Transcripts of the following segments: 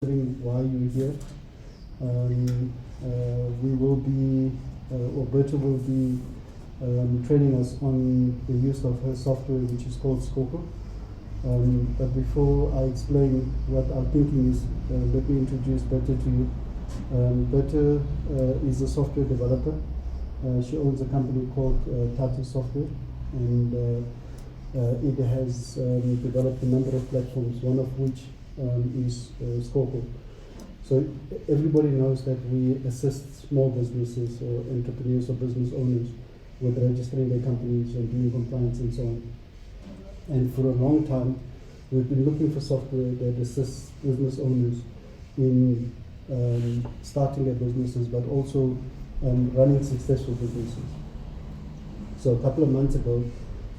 Why you're here. We will be, or Berta will be training us on the use of her software, which is called Skhokho. But before I explain what our thinking is, let me introduce Berta to you. Berta is a software developer. She owns a company called Untitled Software, and it has developed a number of platforms, one of which is Skhokho. So everybody knows that we assist small businesses or entrepreneurs or business owners with registering their companies and doing compliance and so on. And for a long time, we've been looking for software that assists business owners in starting their businesses, but also running successful businesses. So a couple of months ago,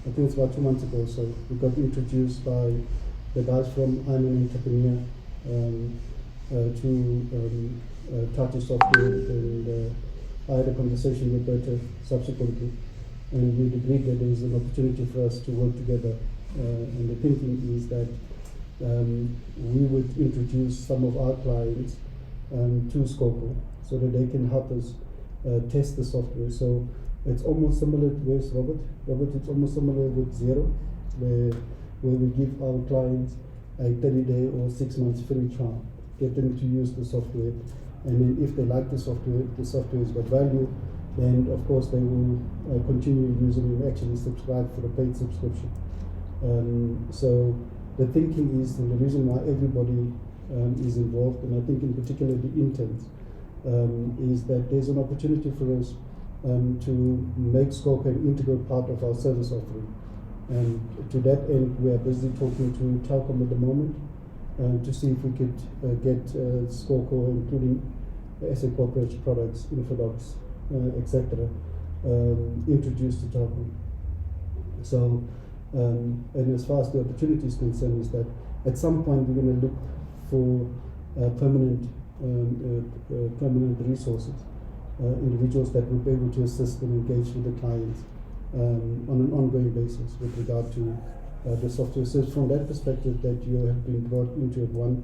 I think it's about 2 months ago, so we got introduced by the guys from I'm an Entrepreneur to Tata Software, and I had a conversation with Berta subsequently, and we agreed that there is an opportunity for us to work together. And the thinking is that we would introduce some of our clients to Skhokho so that they can help us test the software. So it's almost similar to where's Robert? Robert, it's almost similar with Zero, where we give our clients a 30-day or 6 months free trial, get them to use the software, and then if they like the software is got value, then of course they will continue using and actually subscribe for a paid subscription. So the thinking is, and the reason why everybody is involved, and I think in particular the interns, is that there's an opportunity for us to make Skhokho an integral part of our service offering. And to that end, we are busy talking to Telkom at the moment to see if we could get Skhokho, including SACorpReg products, Infodocs, etc., introduced to Telkom. So, and as far as the opportunity is concerned, is that at some point we're going to look for permanent resources, individuals that will be able to assist and engage with the clients on an ongoing basis with regard to the software. So from that perspective, that you have been brought into it, one,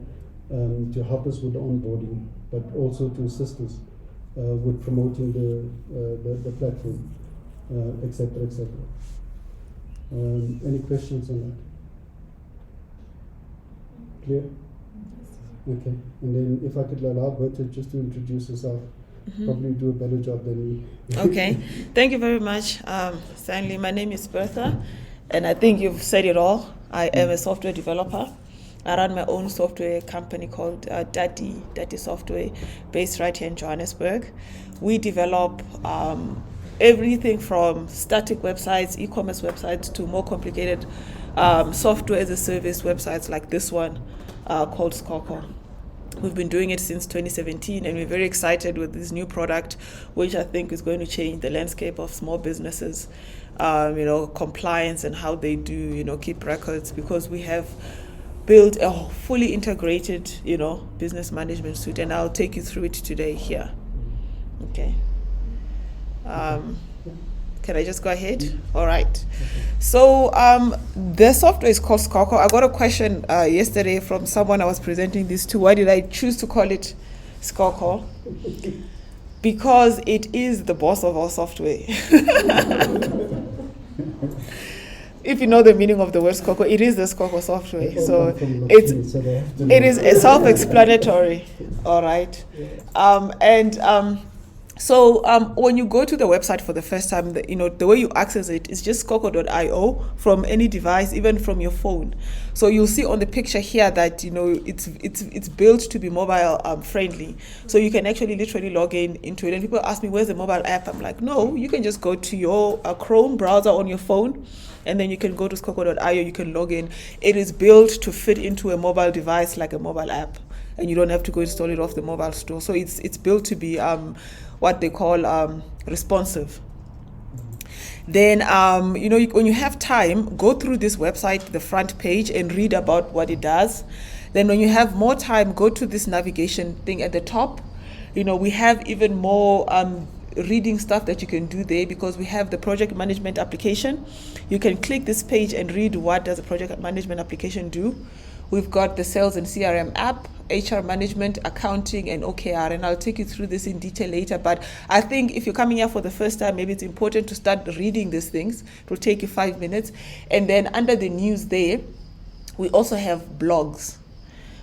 to help us with the onboarding, but also to assist us with promoting the platform, etc., etc. Any questions on that? Clear? Okay. And then if I could allow Berta just to introduce herself. Probably do a better job than me. Okay, thank you very much, Stanley. My name is Bertha, and I think you've said it all. I am a software developer. I run my own software company called Daddy Software, based right here in Johannesburg. We develop everything from static websites, e-commerce websites, to more complicated software as a service websites like this one called Skhokho. We've been doing it since 2017, and we're very excited with this new product, which I think is going to change the landscape of small businesses, compliance and how they do, keep records, because we have built a fully integrated, business management suite, and I'll take you through it today here. Okay. Can I just go ahead? All right. So the software is called Skhokho. I got a question yesterday from someone I was presenting this to. Why did I choose to call it Skhokho? Because it is the boss of our software. If you know the meaning of the word Skhokho, it is the Skhokho software. So it is a self-explanatory. All right. So when you go to the website for the first time, the way you access it is just skhokho.io from any device, even from your phone. So you'll see on the picture here that it's built to be mobile friendly. So you can actually literally log into it. And people ask me, where's the mobile app? I'm like, no, you can just go to your Chrome browser on your phone, and then you can go to skhokho.io. You can log in. It is built to fit into a mobile device like a mobile app, and you don't have to go install it off the mobile store. So it's built to be what they call responsive. Then, when you have time, go through this website, the front page, and read about what it does. Then when you have more time, go to this navigation thing at the top. We have even more reading stuff that you can do there, because we have the project management application. You can click this page and read what does a project management application do. We've got the sales and CRM app, HR management, accounting, and OKR. And I'll take you through this in detail later. But I think if you're coming here for the first time, maybe it's important to start reading these things. It will take you 5 minutes. And then under the news there, we also have blogs,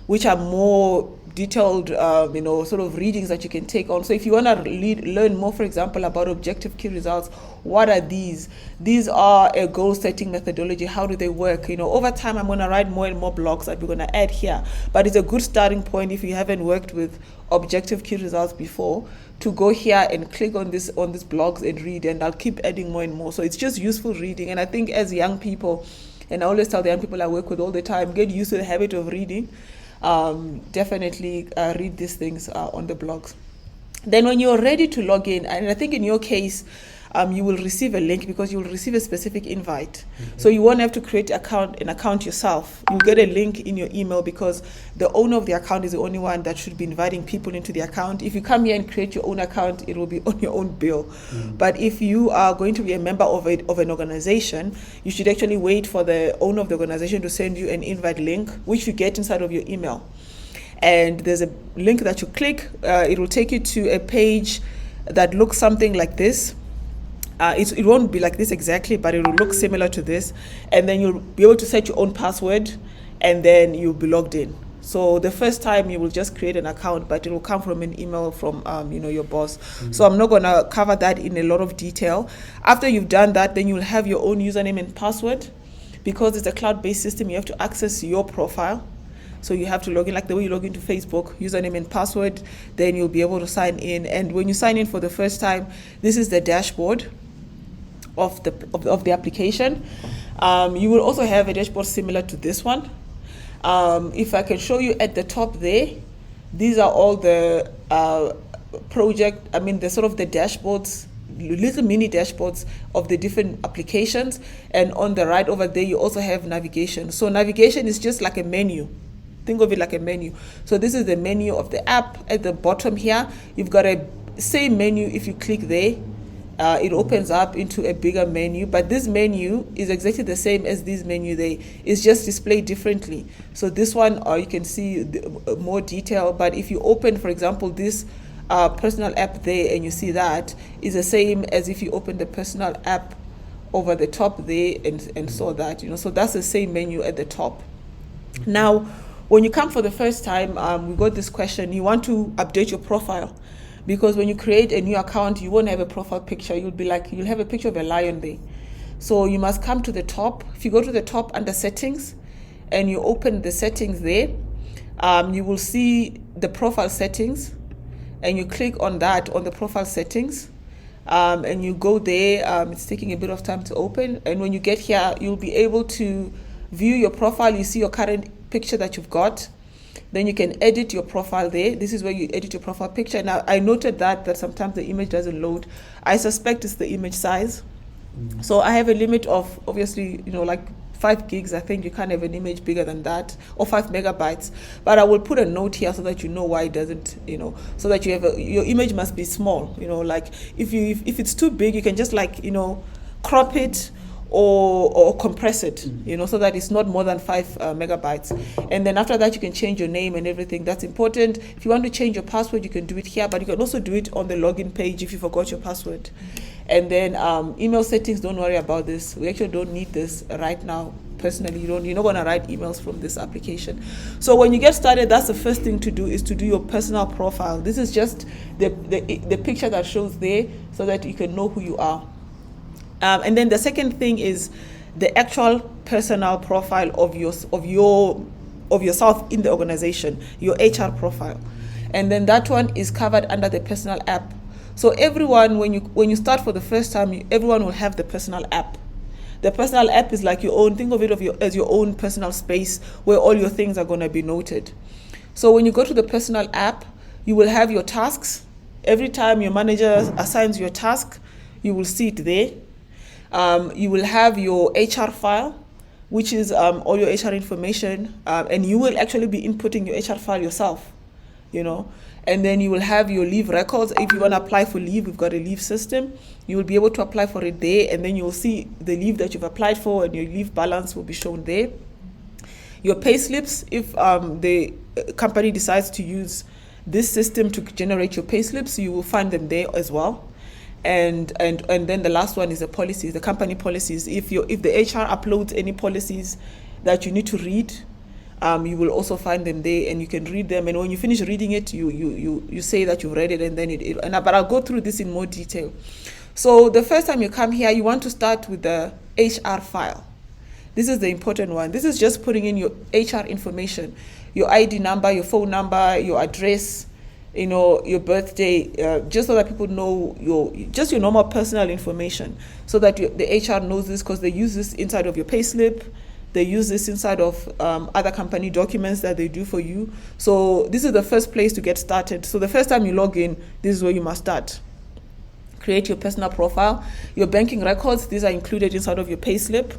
which are more detailed, sort of readings that you can take on. So if you want to learn more, for example, about objective key results, what are these? These are a goal setting methodology. How do they work? Over time, I'm going to write more and more blogs that we're going to add here. But it's a good starting point if you haven't worked with objective key results before, to go here and click on this blogs and read, and I'll keep adding more and more. So it's just useful reading. And I think as young people, and I always tell the young people I work with all the time, get used to the habit of reading. Definitely read these things on the blogs. Then when you're ready to log in, and I think in your case, you will receive a link, because you will receive a specific invite. Mm-hmm. So you won't have to create an account yourself. You'll get a link in your email, because the owner of the account is the only one that should be inviting people into the account. If you come here and create your own account, it will be on your own bill. Mm-hmm. But if you are going to be a member of an organization, you should actually wait for the owner of the organization to send you an invite link, which you get inside of your email. And there's a link that you click. It will take you to a page that looks something like this. It won't be like this exactly, but it will look similar to this. And then you'll be able to set your own password, and then you'll be logged in. So the first time you will just create an account, but it will come from an email from your boss. Mm-hmm. So I'm not going to cover that in a lot of detail. After you've done that, then you'll have your own username and password. Because it's a cloud-based system, you have to access your profile. So you have to log in like the way you log into Facebook, username and password. Then you'll be able to sign in. And when you sign in for the first time, this is the dashboard of the application. You will also have a dashboard similar to this one. If I can show you at the top there, these are all the the dashboards, little mini dashboards of the different applications. And on the right over there, you also have navigation. So navigation is just like a menu. Think of it like a menu. So this is the menu of the app. At the bottom here, you've got a same menu. If you click there, it opens up into a bigger menu, but this menu is exactly the same as this menu there. It's just displayed differently. So this one, you can see more detail, but if you open, for example, this personal app there, and you see that, is the same as if you open the personal app over the top there and saw that, so that's the same menu at the top. Now, when you come for the first time, we got this question, you want to update your profile. Because when you create a new account, you won't have a profile picture. You'll have a picture of a lion there. So you must come to the top. If you go to the top under settings and you open the settings there, you will see the profile settings, and you click on that, on the profile settings, and you go there. It's taking a bit of time to open. And when you get here, you'll be able to view your profile. You see your current picture that you've got. Then you can edit your profile there. This is where you edit your profile picture. Now, I noted that sometimes the image doesn't load. I suspect it's the image size. Mm-hmm. So I have a limit of, obviously, like 5 gigs. I think you can't have an image bigger than that, or 5 megabytes. But I will put a note here so that you know why it doesn't, so that you have your image must be small. Like if it's too big, you can just crop it, or compress it, so that it's not more than 5 megabytes. And then after that, you can change your name and everything. That's important. If you want to change your password, you can do it here, but you can also do it on the login page if you forgot your password. And then email settings, don't worry about this. We actually don't need this right now. Personally, you're not going to write emails from this application. So when you get started, that's the first thing to do, is to do your personal profile. This is just the picture that shows there, so that you can know who you are. And then the second thing is the actual personal profile of yourself in the organization, your HR profile. And then that one is covered under the personal app. So everyone, when you start for the first time, everyone will have the personal app. The personal app is like your own. Think of it as your own personal space where all your things are going to be noted. So when you go to the personal app, you will have your tasks. Every time your manager assigns you a task, you will see it there. You will have your HR file, which is all your HR information, and you will actually be inputting your HR file yourself, And then you will have your leave records. If you want to apply for leave, we've got a leave system. You will be able to apply for it there, and then you'll see the leave that you've applied for, and your leave balance will be shown there. Your payslips, if the company decides to use this system to generate your payslips, you will find them there as well. And then the last one is the policies, the company policies. If the HR uploads any policies that you need to read, you will also find them there, and you can read them. And when you finish reading it, you say that you've read it, and then but I'll go through this in more detail. So the first time you come here, you want to start with the HR file. This is the important one. This is just putting in your HR information, your ID number, your phone number, your address, your birthday, just so that people know your normal personal information, so that the HR knows this, because they use this inside of your payslip. They use this inside of other company documents that they do for you. So this is the first place to get started. So the first time you log in, this is where you must start. Create your personal profile. Your banking records, these are included inside of your payslip.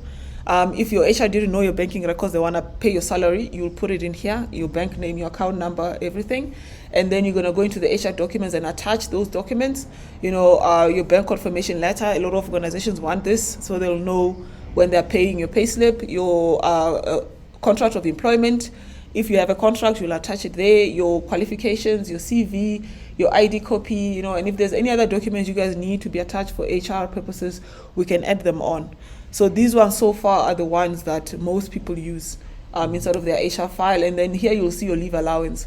If your HR didn't know your banking records, they want to pay your salary, you'll put it in here, your bank name, your account number, everything. And then you're going to go into the HR documents and attach those documents. Your bank confirmation letter. A lot of organizations want this, so they'll know when they're paying your payslip. Your contract of employment. If you have a contract, you'll attach it there. Your qualifications, your CV, your ID copy, and if there's any other documents you guys need to be attached for HR purposes, we can add them on. So these ones so far are the ones that most people use inside of their HR file. And then here you'll see your leave allowance.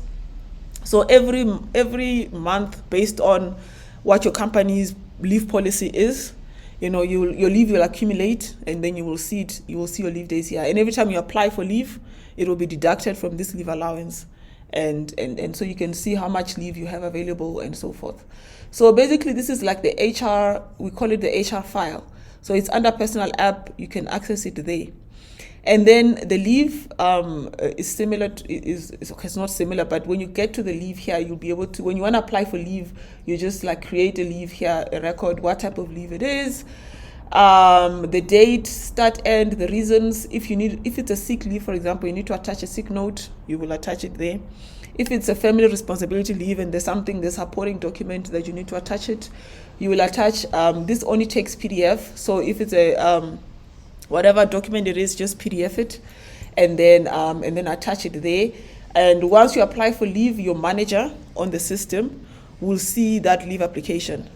So every month, based on what your company's leave policy is, your leave will accumulate, and then you will see it. You will see your leave days here. And every time you apply for leave, it will be deducted from this leave allowance. And so you can see how much leave you have available and so forth. So basically, this is like the HR, we call it the HR file. So it's under Personal App, you can access it there. And then the leave is similar, it's not similar, but when you get to the leave here, you'll be able to, when you want to apply for leave, you just like create a leave here, a record, what type of leave it is, the date, start, end, the reasons. If it's a sick leave, for example, you need to attach a sick note, you will attach it there. If it's a family responsibility leave and there's supporting document that you need to attach it, you will attach, this only takes PDF. So if it's a, whatever document it is, just PDF it, and then attach it there. And once you apply for leave, your manager on the system will see that leave application,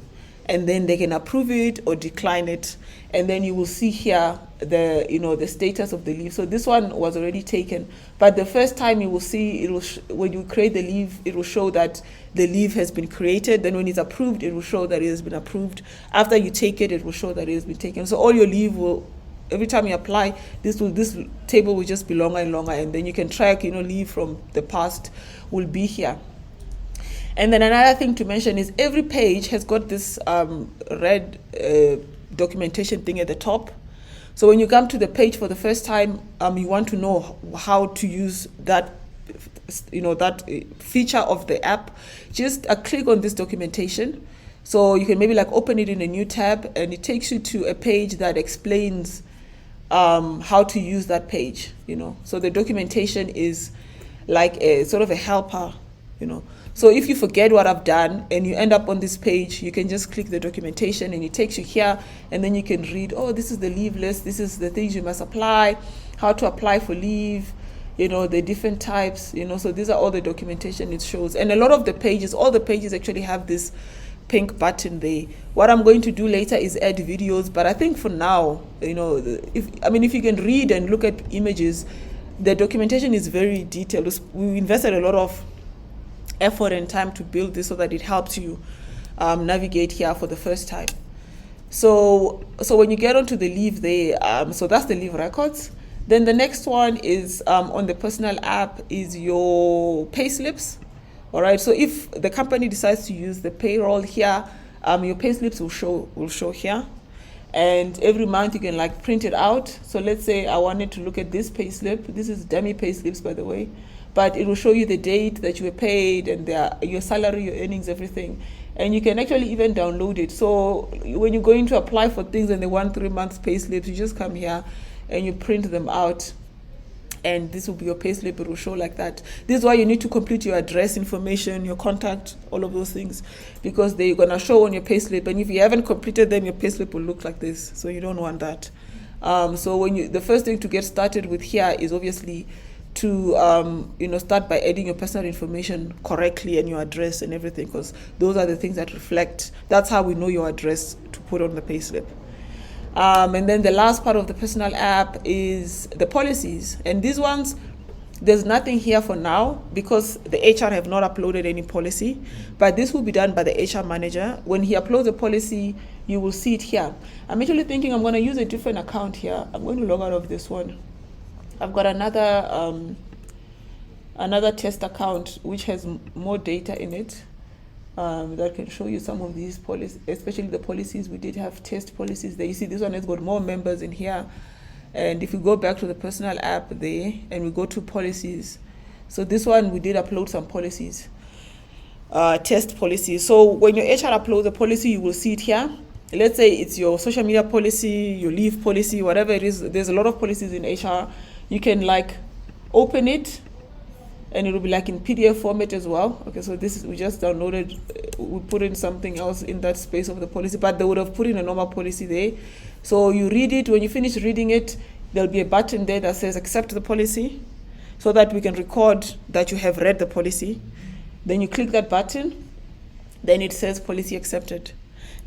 and then they can approve it or decline it. And then you will see here the status of the leave. So this one was already taken, but the first time you will see, when you create the leave, it will show that the leave has been created. Then when it's approved, it will show that it has been approved. After you take it, it will show that it has been taken. So all your leave will, every time you apply, this table will just be longer and longer, and then you can track, leave from the past will be here. And then another thing to mention is every page has got this red documentation thing at the top. So when you come to the page for the first time, you want to know how to use that, that feature of the app. Just click on this documentation. So you can maybe open it in a new tab, and it takes you to a page that explains how to use that page. So the documentation is like a sort of a helper. So if you forget what I've done and you end up on this page, you can just click the documentation and it takes you here, and then you can read, this is the leave list, this is the things you must apply, how to apply for leave, the different types, so these are all the documentation it shows. And a lot of the pages, all the pages actually have this pink button there. What I'm going to do later is add videos, but I think for now, if you can read and look at images, the documentation is very detailed. We invested a lot of effort and time to build this so that it helps you navigate here for the first time. So when you get onto the leave there, so that's the leave records. Then the next one is on the personal app is your payslips. All right. So if the company decides to use the payroll here, your payslips will show here, and every month you can print it out. So let's say I wanted to look at this payslip. This is dummy payslips, by the way. But it will show you the date that you were paid and your salary, your earnings, everything. And you can actually even download it. So when you're going to apply for things and they want 3 months pay slips, you just come here and you print them out and this will be your payslip. It will show like that. This is why you need to complete your address information, your contact, all of those things, because they're gonna show on your payslip. And if you haven't completed them, your payslip will look like this. So you don't want that. So the first thing to get started with here is obviously to start by adding your personal information correctly and your address and everything, because those are the things that reflect. That's how we know your address to put on the payslip. And then the last part of the personal app is the policies. And these ones, there's nothing here for now because the HR have not uploaded any policy, but this will be done by the HR manager. When he uploads the policy, you will see it here. I'm actually thinking I'm going to use a different account here. I'm going to log out of this one. I've got another test account which has more data in it. That can show you some of these policies, especially the policies. We did have test policies there. You see this one has got more members in here. And if we go back to the personal app there and we go to policies, so this one we did upload some policies, test policies. So when your HR uploads a policy, you will see it here. Let's say it's your social media policy, your leave policy, whatever it is. There's a lot of policies in HR. You can open it, and it will be in PDF format as well. Okay, so this is, we just downloaded, we put in something else in that space of the policy, but they would have put in a normal policy there. So you read it. When you finish reading it, there'll be a button there that says accept the policy, so that we can record that you have read the policy. Then you click that button, then it says policy accepted.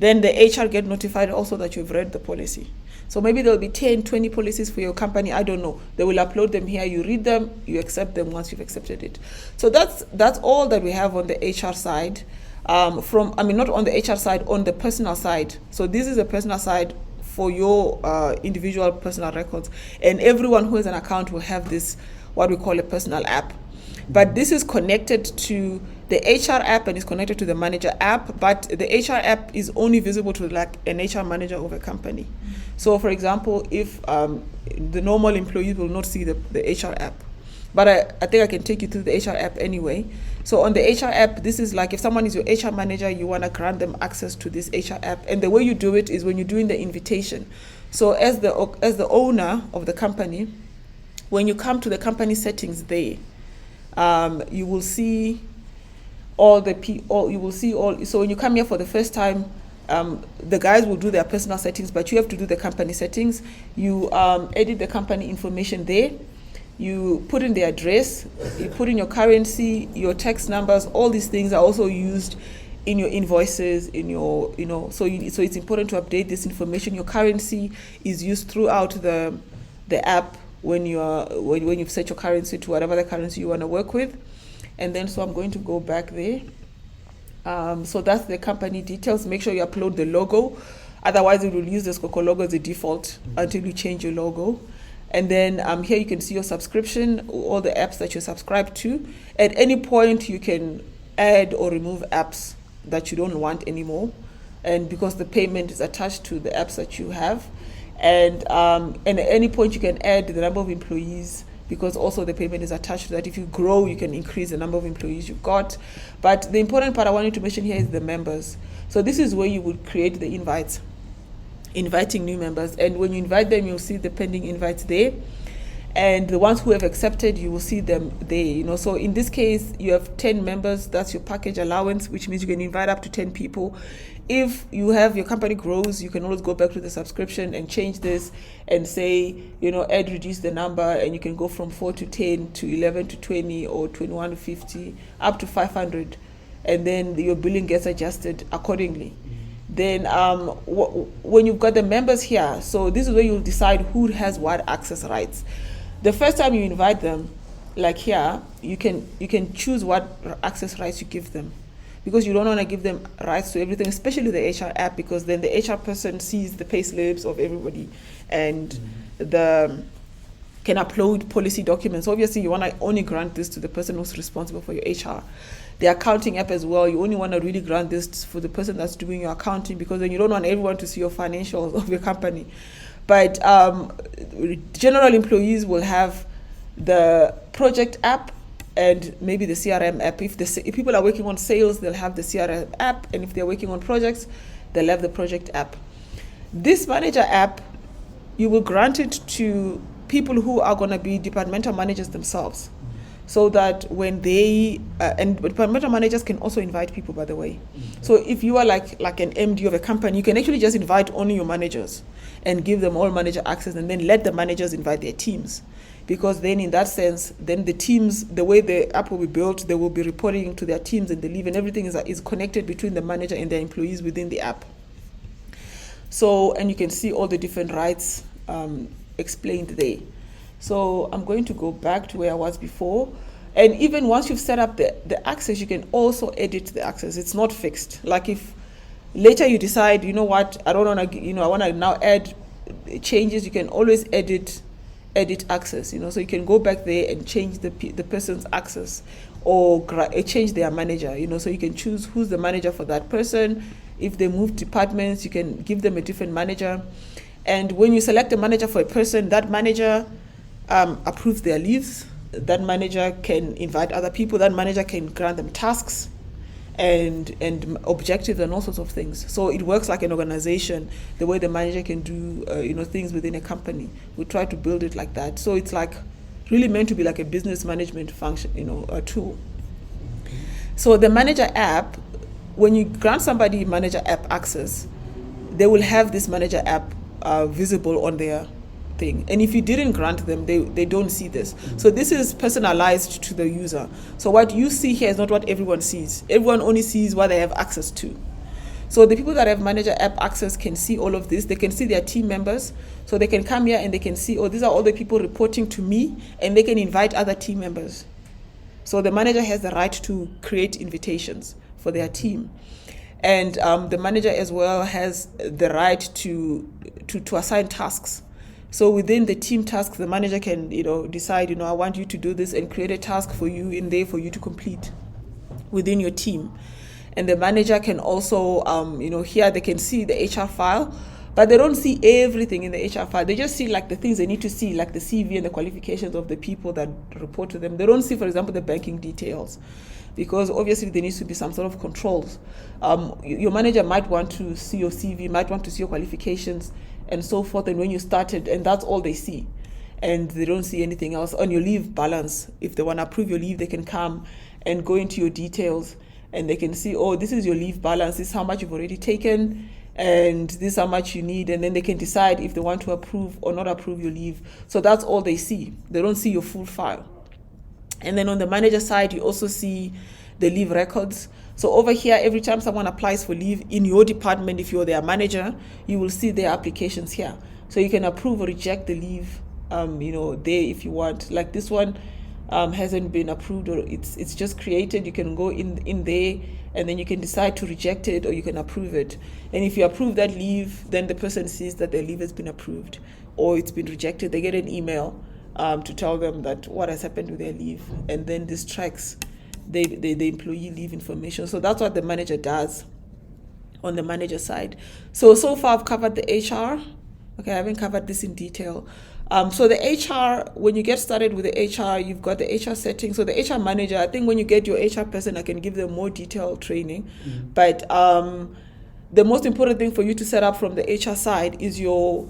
Then the HR get notified also that you've read the policy. So maybe there'll be 10, 20 policies for your company. I don't know. They will upload them here. You read them. You accept them once you've accepted it. So that's all that we have on the HR side. Not on the HR side, on the personal side. So this is the personal side for your individual personal records. And everyone who has an account will have this, what we call a personal app. But this is connected to the HR app and is connected to the manager app. But the HR app is only visible to an HR manager of a company. So, for example, if the normal employees will not see the HR app, but I think I can take you through the HR app anyway. So on the HR app, this is if someone is your HR manager, you want to grant them access to this HR app. And the way you do it is when you're doing the invitation. So as the owner of the company, when you come to the company settings there, you will see all. So when you come here for the first time, the guys will do their personal settings, but you have to do the company settings. You edit the company information there. You put in the address. You put in your currency, your tax numbers. All these things are also used in your invoices. So it's important to update this information. Your currency is used throughout the app when you've set your currency to whatever the currency you want to work with. And then so I'm going to go back there. So that's the company details. Make sure you upload the logo. Otherwise, it will use the Skhokho logo as a default until you change your logo. And then here you can see your subscription, all the apps that you're subscribed to. At any point, you can add or remove apps that you don't want anymore. And because the payment is attached to the apps that you have. And at any point, you can add the number of employees, because also the payment is attached to that. If you grow, you can increase the number of employees you've got. But the important part I wanted to mention here is the members. So this is where you would create the invites, inviting new members. And when you invite them, you'll see the pending invites there. And the ones who have accepted, you will see them there. So in this case, you have 10 members. That's your package allowance, which means you can invite up to 10 people. If your company grows, you can always go back to the subscription and change this and say, add, reduce the number, and you can go from 4 to 10 to 11 to 20 or 21 to 50 up to 500, and then your billing gets adjusted accordingly. Then when you've got the members here, so this is where you'll decide who has what access rights. The first time you invite them, like here, you can choose what access rights you give them, because you don't want to give them rights to everything, especially the HR app, because then the HR person sees the payslips of everybody and can upload policy documents. Obviously, you want to only grant this to the person who's responsible for your HR. The accounting app as well, you only want to really grant this for the person that's doing your accounting, because then you don't want everyone to see your financials of your company. But general employees will have the project app and maybe the CRM app. If people are working on sales, they'll have the CRM app, and if they're working on projects, they'll have the project app. This manager app, you will grant it to people who are going to be departmental managers themselves, so that when they and departmental managers can also invite people, by the way. So if you are like an MD of a company, you can actually just invite only your managers and give them all manager access, and then let the managers invite their teams. Because then in that sense, then the teams, the way the app will be built, they will be reporting to their teams and they leave, and everything is connected between the manager and their employees within the app. So, and you can see all the different rights explained there. So I'm going to go back to where I was before. And even once you've set up the access, you can also edit the access. It's not fixed. Like if later you decide, you know what, I don't want to, I want to now add changes, you can always edit access, so you can go back there and change the person's access, or change their manager, so you can choose who's the manager for that person. If they move departments, you can give them a different manager. And when you select a manager for a person, that manager approves their leaves, that manager can invite other people, that manager can grant them tasks and objectives and all sorts of things. So it works like an organization, the way the manager can do things within a company. We try to build it like that. So it's like really meant to be like a business management function, a tool. So the manager app, when you grant somebody manager app access, they will have this manager app visible on their thing. And if you didn't grant them, they don't see this. So this is personalized to the user. So what you see here is not what everyone sees. Everyone only sees what they have access to. So the people that have manager app access can see all of this. They can see their team members. So they can come here and they can see, these are all the people reporting to me, and they can invite other team members. So the manager has the right to create invitations for their team. And the manager as well has the right to assign tasks. So within the team tasks, the manager can, decide, I want you to do this, and create a task for you in there for you to complete within your team. And the manager can also, here they can see the HR file, but they don't see everything in the HR file. They just see like the things they need to see, like the CV and the qualifications of the people that report to them. They don't see, for example, the banking details, because obviously there needs to be some sort of controls. Your manager might want to see your CV, might want to see your qualifications, and so forth, and when you started, and that's all they see. And they don't see anything else. On your leave balance, if they want to approve your leave, they can come and go into your details, and they can see, this is your leave balance, this is how much you've already taken, and this is how much you need, and then they can decide if they want to approve or not approve your leave. So that's all they see. They don't see your full file. And then on the manager side, you also see the leave records. So over here, every time someone applies for leave in your department, if you're their manager, you will see their applications here. So you can approve or reject the leave, there if you want. Like this one hasn't been approved, or it's just created. You can go in there, and then you can decide to reject it, or you can approve it. And if you approve that leave, then the person sees that their leave has been approved or it's been rejected. They get an email to tell them that what has happened with their leave, and then this tracks the employee leave information. So that's what the manager does on the manager side. So far I've covered the HR. Okay, I haven't covered this in detail. So the HR, when you get started with the HR, you've got the HR settings. So the HR manager, I think when you get your HR person, I can give them more detailed training. Mm-hmm. But the most important thing for you to set up from the HR side is your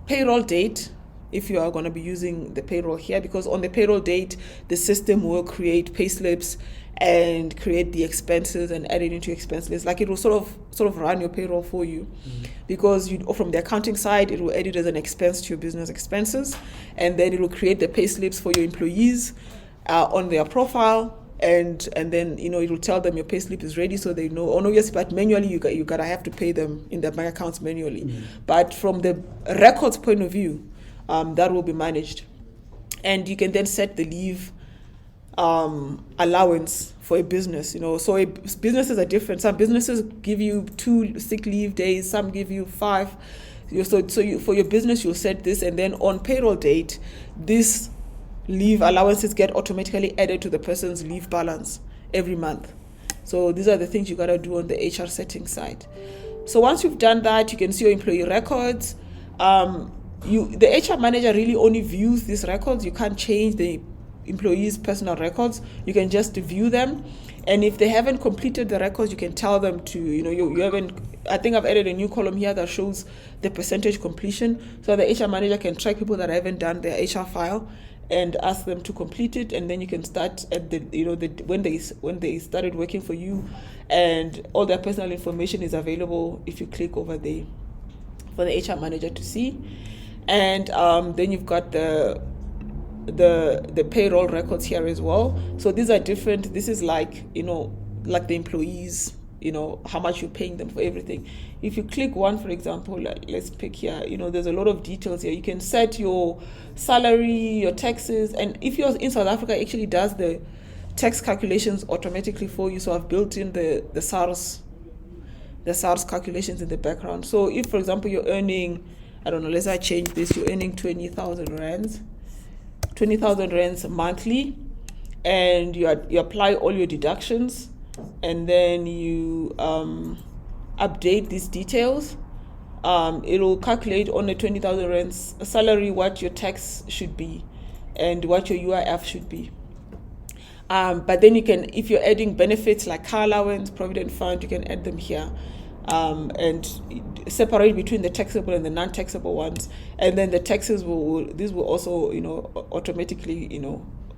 payroll date, if you are going to be using the payroll here, because on the payroll date, the system will create payslips and create the expenses and add it into expense list. Like it will sort of run your payroll for you, because from the accounting side, it will add it as an expense to your business expenses, and then it will create the payslips for your employees on their profile, and then it will tell them your payslip is ready, so they know. Yes, but manually you gotta have to pay them in their bank accounts manually. But from the records point of view, that will be managed, and you can then set the leave allowance for a business. So businesses are different. Some businesses give you 2 sick leave days, some give you 5. So for your business, you'll set this, and then on payroll date, this leave allowances get automatically added to the person's leave balance every month. So these are the things you gotta do on the HR setting side. So once you've done that, you can see your employee records. The HR manager really only views these records. You can't change the employees' personal records. You can just view them, and if they haven't completed the records, you can tell them to, you haven't I think I've added a new column here that shows the percentage completion, so the HR manager can track people that haven't done their HR file and ask them to complete it, and then you can start at the when they started working for you, and all their personal information is available if you click over there for the HR manager to see. And then you've got the payroll records here as well. So these are different. This is like like the employees, how much you're paying them for everything. If you click one, for example, let's pick here, there's a lot of details here. You can set your salary, your taxes, and if you're in South Africa, it actually does the tax calculations automatically for you. So I've built in the SARS calculations in the background. So if, for example, you're earning, I don't know, let's say I change this, you're earning 20,000 rands monthly, and you apply all your deductions, and then you update these details. It'll calculate on the 20,000 rands salary what your tax should be and what your UIF should be. But then you can, if you're adding benefits like car allowance, provident fund, you can add them here, and separate between the taxable and the non-taxable ones. And then the taxes will also automatically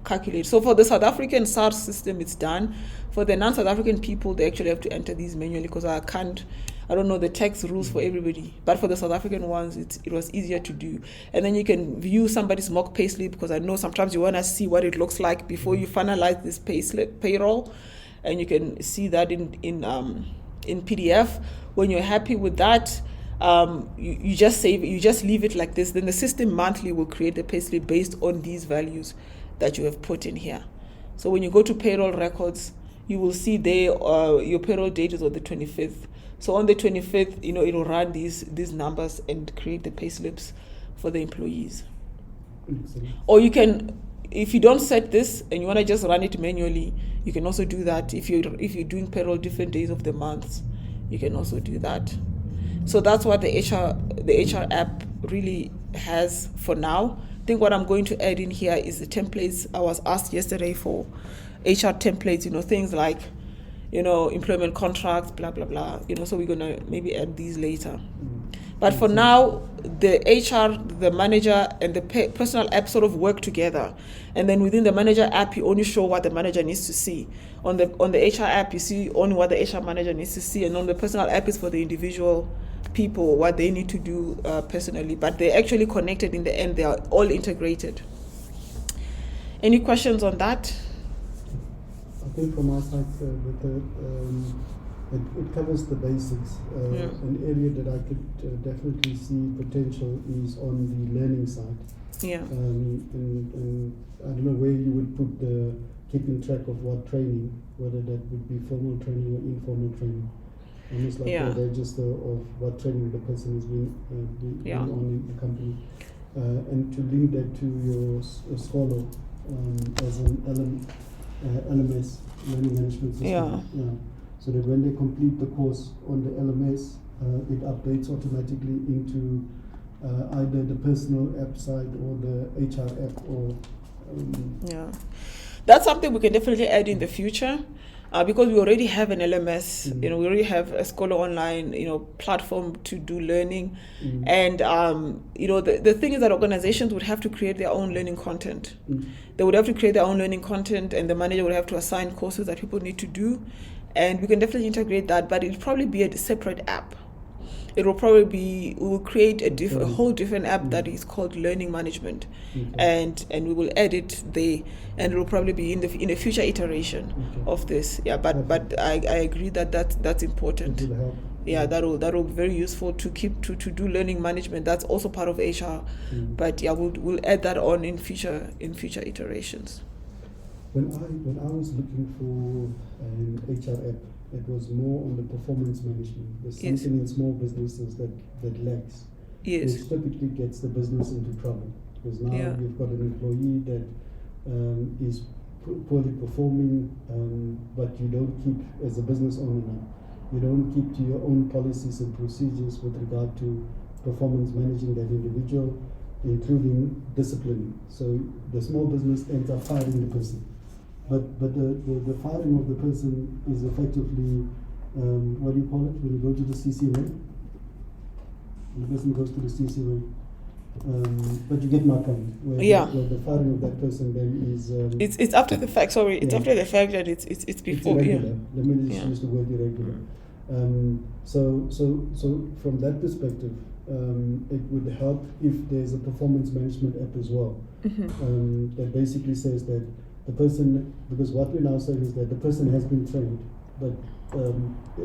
calculate. So for the South African SARS system, it's done. For the non-South African people, they actually have to enter these manually, because I don't know the tax rules for everybody. But for the South African ones, it was easier to do. And then you can view somebody's mock payslip, because I know sometimes you want to see what it looks like before you finalize this payroll, and you can see that in PDF. When you're happy with that, you just save it, you just leave it like this. Then the system monthly will create the payslip based on these values that you have put in here. So when you go to payroll records, you will see there your payroll date is on the 25th. So on the 25th, it'll run these numbers and create the payslips for the employees. Excellent. Or you can, if you don't set this and you want to just run it manually, you can also do that. If you're doing payroll different days of the month, you can also do that. So that's what the HR app really has for now. I think what I'm going to add in here is the templates. I was asked yesterday for HR templates, things like, employment contracts, blah, blah, blah. So we're going to maybe add these later. But for now, the HR, the manager, and the personal app sort of work together. And then within the manager app, you only show what the manager needs to see. On the HR app, you see only what the HR manager needs to see. And on the personal app is for the individual people, what they need to do personally. But they're actually connected in the end. They are all integrated. Any questions on that? I think from our side, it covers the basics. An area that I could definitely see potential is on the learning side. Yeah. And I don't know where you would put the keeping track of what training, whether that would be formal training or informal training. Almost like a register of what training the person is being on in the company. And to link that to your Skhokho as an LMS, Learning Management System. Yeah. So that when they complete the course on the LMS, it updates automatically into either the personal app side or the HR app or that's something we can definitely add in the future, because we already have an LMS. We already have a Skhokho online platform to do learning. And the thing is that organizations would have to create their own learning content. They would have to create their own learning content, and the manager would have to assign courses that people need to do. And we can definitely integrate that, but it'll probably be a separate app. We will create a whole different app that is called Learning Management, and we will add it there, and it will probably be in the future iteration of this. Yeah, but I agree that's important. Yeah, that'll be very useful to do learning management. That's also part of HR, but yeah, we'll add that on in future iterations. When I was looking for an HR app, it was more on the performance management. There's something in small businesses that lacks. Yes. Which typically gets the business into trouble, because now you've got an employee that is poorly performing, but you don't keep, as a business owner now, you don't keep to your own policies and procedures with regard to performance managing that individual, including discipline. So the small business ends up firing the person. But the firing of the person is effectively what do you call it when you go to the CCRA? The person goes to the CCRA. But you get my point. Where the firing of that person then is. It's after the fact. Sorry, it's after the fact that it's before. It's irregular. Let me just use the word irregular. So from that perspective, it would help if there's a performance management app as well. That basically says that the person, because what we're now saying is that the person has been trained, but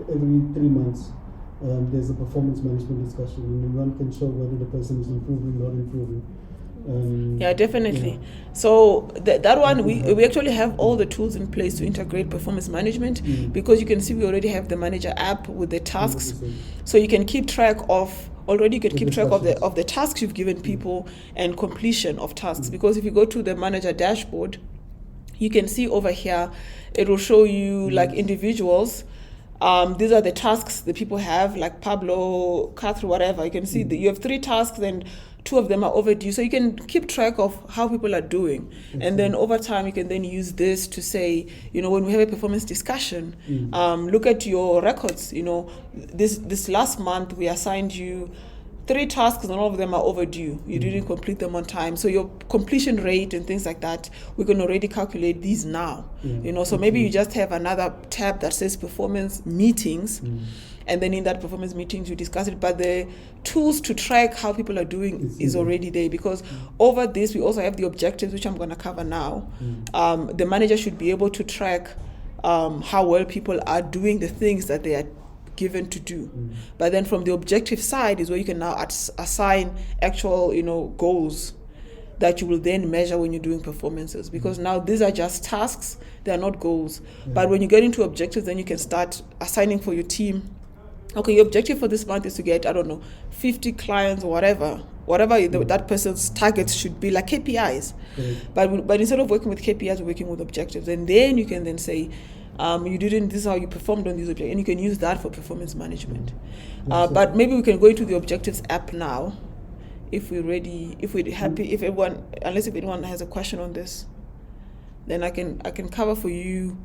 every 3 months. There's a performance management discussion, and one can show whether the person is improving, not improving. Yeah, definitely. So that one, we actually have all the tools in place to integrate performance management, because you can see we already have the manager app with the tasks, 100%. so you can keep track of. Already you can keep track of the tasks you've given people and completion of tasks. Because if you go to the manager dashboard, you can see over here, it will show you like individuals. These are the tasks that people have, like Pablo, Catherine, whatever. You can see that you have 3 tasks and 2 of them are overdue. So you can keep track of how people are doing. And then over time, you can then use this to say, when we have a performance discussion, look at your records. This last month, we assigned you 3 tasks and all of them are overdue. You didn't complete them on time. So your completion rate and things like that, we can already calculate these now. So maybe you just have another tab that says performance meetings, and then in that performance meetings you discuss it. But the tools to track how people are doing is already there, because over this we also have the objectives, which I'm going to cover now. The manager should be able to track how well people are doing the things that they are given to do. But then from the objective side is where you can now assign actual goals that you will then measure when you're doing performances, because now these are just tasks, they are not goals. But when you get into objectives, then you can start assigning for your team, okay, your objective for this month is to get 50 clients or whatever that person's targets should be, like KPIs. But instead of working with KPIs, we're working with objectives, and then you can then say, this is how you performed on these objectives, and you can use that for performance management. But maybe we can go into the objectives app now, if we're happy, unless anyone has a question on this, then I can cover for you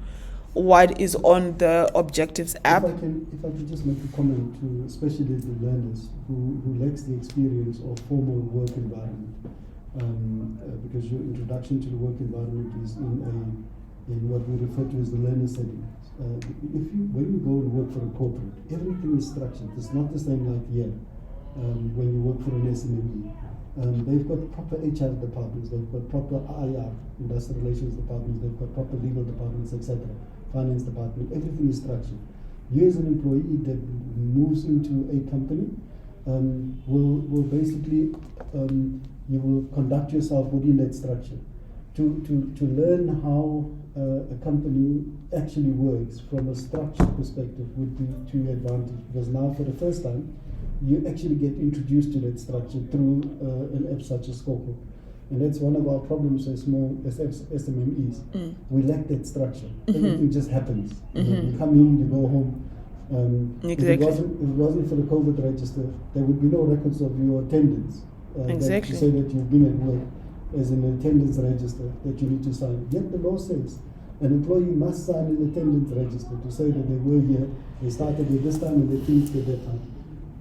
what is on the objectives app. If I can just make a comment to especially the learners who lacks the experience of formal work environment, because your introduction to the work environment is in what we refer to as the learner setting. When you go and work for a corporate, everything is structured. It's not the same like here when you work for an SME. They've got proper HR departments, they've got proper IR, industrial relations departments, they've got proper legal departments, etc., finance department. Everything is structured. You as an employee that moves into a company will basically you will conduct yourself within that structure. To learn how a company actually works from a structured perspective would be to your advantage, because now for the first time you actually get introduced to that structure through an app such as Skhokho. And that's one of our problems as SMEs. We lack that structure. Everything just happens. You come in, you go home. Exactly. If it wasn't for the COVID register, there would be no records of your attendance. Exactly. To say that you've been at work as an attendance register that you need to sign. Yet the law says an employee must sign an attendance register to say that they were here, they started at this time and they finished at that time.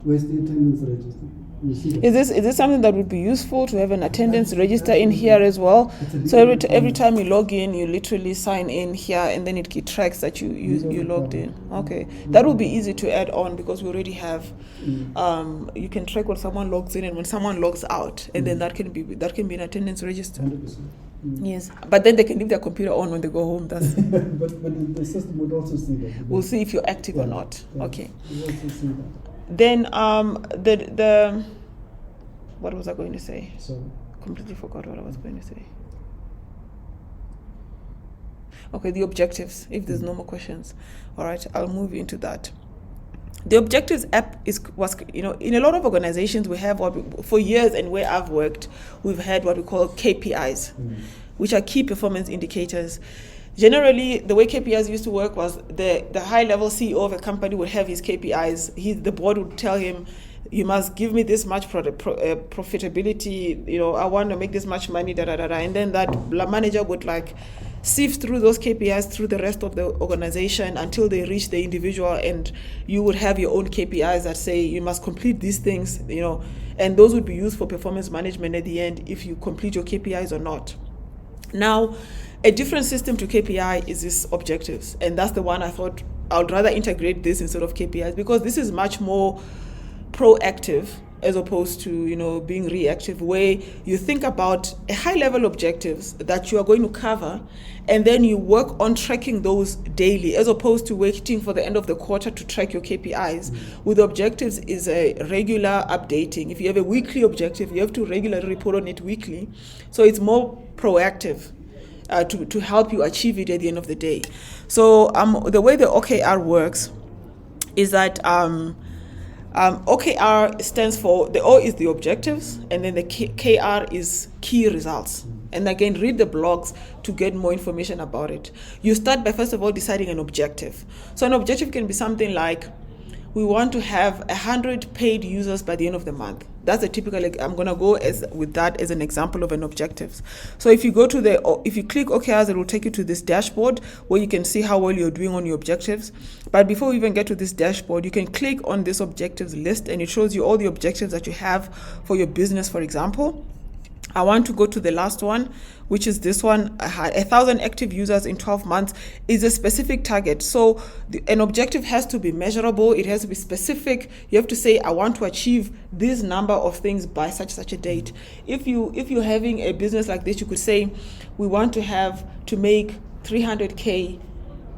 Where's the attendance register? You see that? Is this something that would be useful to have an attendance register in here as well? So every time you log in, you literally sign in here, and then it tracks that you logged in. Okay, that would be easy to add on, because we already have. You can track when someone logs in and when someone logs out, and then that can be an attendance register. 100%. Yes, but then they can leave their computer on when they go home. That's but the system would also see that. We'll see if you're active or not. Okay. We'll also see that. Then the what was I going to say? So Completely forgot what I was going to say. Okay, the objectives. If there's no more questions, all right, I'll move into that. The objectives app was in a lot of organizations we have for years, and where I've worked, we've had what we call KPIs, which are key performance indicators. Generally, the way KPIs used to work was the high-level CEO of a company would have his KPIs. The board would tell him, you must give me this much profitability, I want to make this much money, and then that manager would sift through those KPIs through the rest of the organization until they reach the individual, and you would have your own KPIs that say you must complete these things, and those would be used for performance management at the end if you complete your KPIs or not. Now, a different system to KPI is this objectives, and that's the one I thought I would rather integrate this instead of KPIs, because this is much more proactive as opposed to being reactive, where you think about a high level objectives that you are going to cover, and then you work on tracking those daily, as opposed to waiting for the end of the quarter to track your KPIs. With objectives is a regular updating. If you have a weekly objective, you have to regularly report on it weekly, so it's more proactive to help you achieve it at the end of the day. So the way the OKR works is that OKR stands for, the O is the objectives, and then the KR is key results. And again, read the blogs to get more information about it. You start by, first of all, deciding an objective. So an objective can be something like, we want to have 100 paid users by the end of the month. That's a typical, I'm going to go with that as an example of an objective. So if you go to if you click OKRs, it will take you to this dashboard where you can see how well you're doing on your objectives. But before we even get to this dashboard, you can click on this objectives list, and it shows you all the objectives that you have for your business. For example, I want to go to the last one, which is this one. 1,000 active users in 12 months is a specific target. So an objective has to be measurable. It has to be specific. You have to say, I want to achieve this number of things by such a date. If you're having a business like this, you could say, we want to make 300K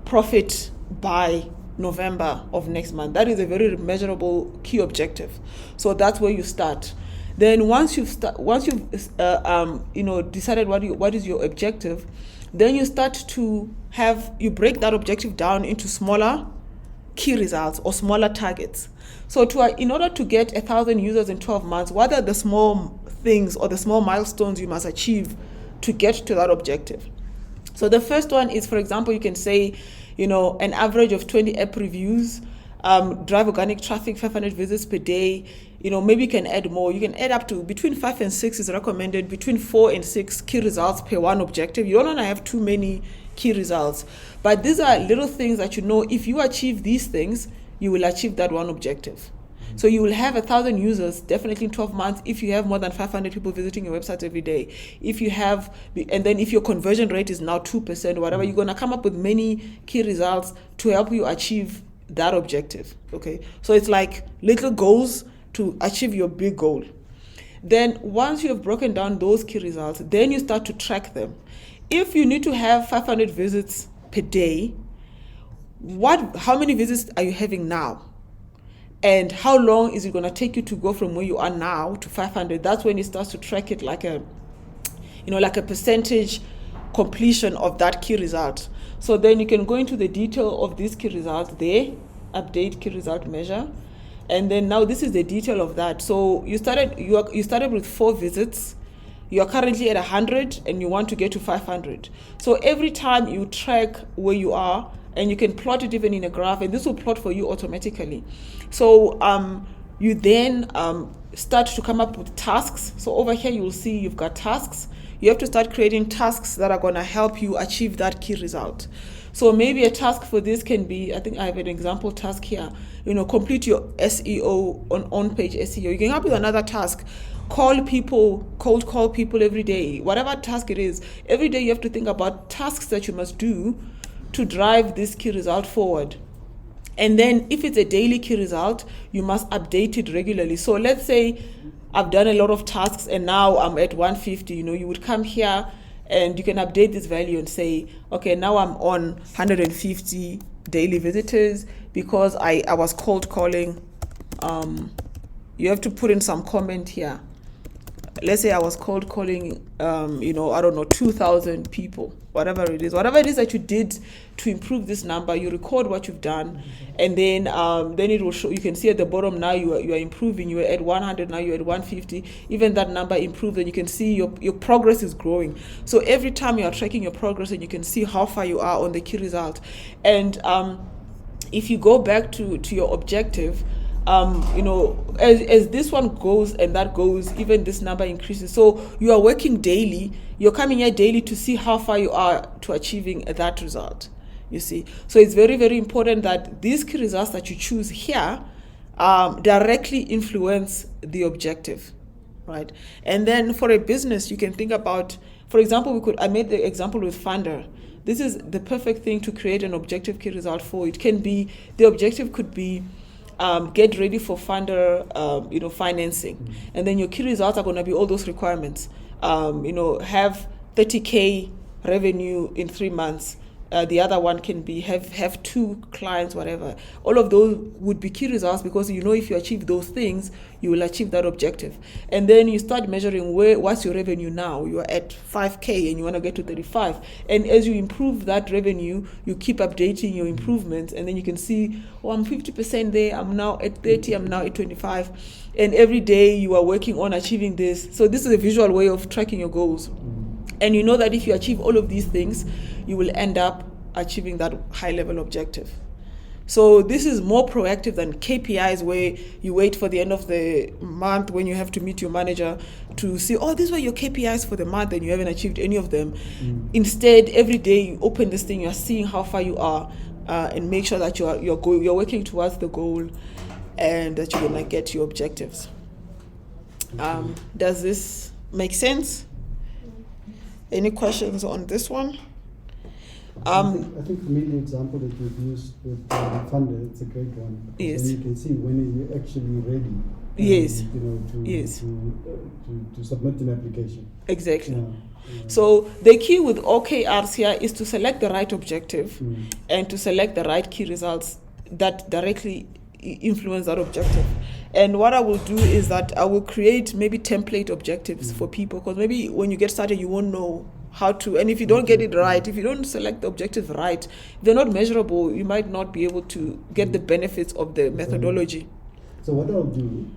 profit by November of next month. That is a very measurable key objective. So that's where you start. Then once you've decided what is your objective, then you start to you break that objective down into smaller key results or smaller targets. So in order to get 1,000 users in 12 months, what are the small things or the small milestones you must achieve to get to that objective? So the first one is, for example, you can say, an average of 20 app reviews, drive organic traffic, 500 visits per day. Maybe you can add more. You can add up to between 5 and 6 is recommended, between 4 and 6 key results per one objective. You don't want to have too many key results. But these are little things that if you achieve these things, you will achieve that one objective. So you will have 1,000 users definitely in 12 months if you have more than 500 people visiting your website every day. And then if your conversion rate is now 2%, whatever, you're going to come up with many key results to help you achieve that objective. Okay, so it's like little goals to achieve your big goal. Then once you have broken down those key results, then you start to track them. If you need to have 500 visits per day, how many visits are you having now? And how long is it going to take you to go from where you are now to 500? That's when it starts to track it like a percentage completion of that key result. So then you can go into the detail of these key results there, update key result measure. And then now this is the detail of that. So you started with 4 visits. You are currently at 100 and you want to get to 500. So every time you track where you are, and you can plot it even in a graph, and this will plot for you automatically. So you then start to come up with tasks. So over here you will see you've got tasks. You have to start creating tasks that are going to help you achieve that key result. So maybe a task for this can be, I think I have an example task here, complete your SEO on-page SEO. You can help with another task. Cold call people every day. Whatever task it is, every day you have to think about tasks that you must do to drive this key result forward. And then if it's a daily key result, you must update it regularly. So let's say I've done a lot of tasks and now I'm at 150, you would come here and you can update this value and say, okay, now I'm on 150 daily visitors because I was cold calling. You have to put in some comment here. Let's say I was cold calling, 2,000 people, whatever it is that you did to improve this number. You record what you've done, and then it will show. You can see at the bottom now you are improving. You are at 100 now. You're at 150. Even that number improved, and you can see your progress is growing. So every time you are tracking your progress, and you can see how far you are on the key result. And if you go back to your objective, as this one goes and that goes, even this number increases. So you are working daily. You're coming here daily to see how far you are to achieving that result. You see, so it's very, very important that these key results that you choose here directly influence the objective, right? And then for a business, you can think about, for example, I made the example with funder. This is the perfect thing to create an objective key result for. It can be, the objective could be get ready for funder, financing, and then your key results are going to be all those requirements. Have 30K revenue in 3 months. The other one can be have 2 clients, whatever. All of those would be key results, because if you achieve those things, you will achieve that objective. And then you start measuring what's your revenue now. You are at 5K and you want to get to 35. And as you improve that revenue, you keep updating your improvements, and then you can see, I'm 50% there, I'm now at 30, I'm now at 25. And every day you are working on achieving this. So this is a visual way of tracking your goals. And you know that if you achieve all of these things, you will end up achieving that high-level objective. So this is more proactive than KPIs, where you wait for the end of the month when you have to meet your manager to see, these were your KPIs for the month and you haven't achieved any of them. Instead, every day you open this thing, you're seeing how far you are, and make sure that you're working towards the goal and that you're going to get your objectives. Does this make sense? Any questions on this one? I think for me the example that you've used with funder, it's a great one. Yes. And you can see when are you actually ready. Yes. To submit an application. Exactly. Yeah. So the key with OKRs here is to select the right objective and to select the right key results that directly influence that objective. And what I will do is that I will create maybe template objectives for people, because maybe when you get started you won't know how to, and if you don't get it right, if you don't select the objectives right, if they're not measurable, you might not be able to get the benefits of the methodology. So what I'll do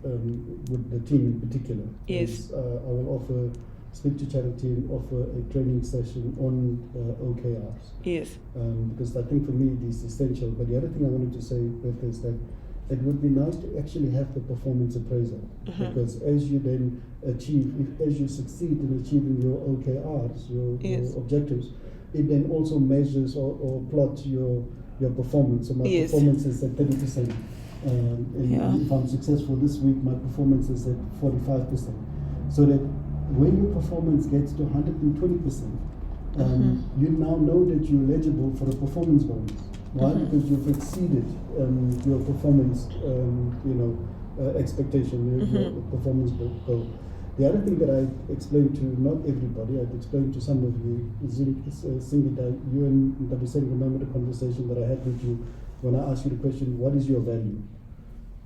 with the team in particular is I will speak to charity and offer a training session on OKRs. Yes. Because I think for me it is essential. But the other thing I wanted to say, Beth, is that it would be nice to actually have the performance appraisal, because as you then as you succeed in achieving your OKRs, your objectives, it then also measures or plots your performance. So my performance is at 30%. If I'm successful this week, my performance is at 45%. So that when your performance gets to 120%, you now know that you're eligible for a performance bonus. Why? Because you've exceeded your performance, expectation, your performance goal. The other thing that I explained to not everybody, I've explained to some of you, Singita, you and Tabiseng, remember the conversation that I had with you when I asked you the question, what is your value?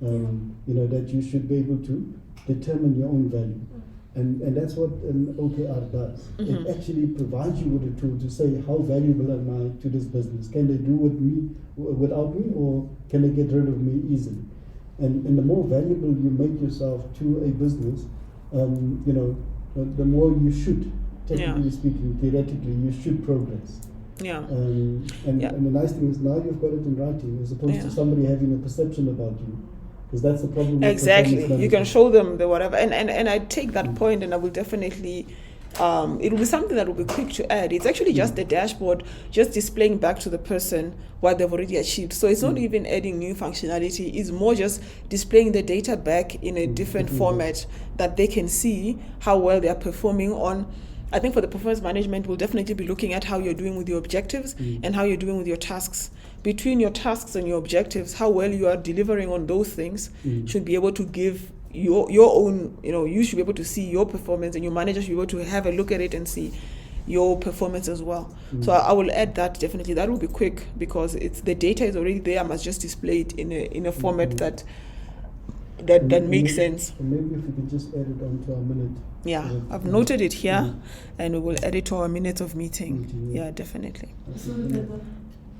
That you should be able to determine your own value. And that's what an OKR does. It actually provides you with a tool to say, how valuable am I to this business? Can they do without me, or can they get rid of me easily? And the more valuable you make yourself to a business, the more you should, technically speaking, theoretically, you should progress. Yeah. And the nice thing is now you've got it in writing, as opposed to somebody having a perception about you. Because that's the problem. Exactly. You can show them the whatever. And I take that point, and I will definitely, it will be something that will be quick to add. It's actually just the dashboard, just displaying back to the person what they've already achieved. So it's not even adding new functionality. It's more just displaying the data back in a different format that they can see how well they are performing on. I think for the performance management, we'll definitely be looking at how you're doing with your objectives and how you're doing with your tasks. Between your tasks and your objectives, how well you are delivering on those things should be able to give your own, you should be able to see your performance, and your manager should be able to have a look at it and see your performance as well. So I will add that definitely. That will be quick, because the data is already there. I must just display it in a format that makes sense. And maybe if we could just add it onto our minute. Yeah, I've noted it here, and we will add it to our minutes of meeting. Yeah, definitely. So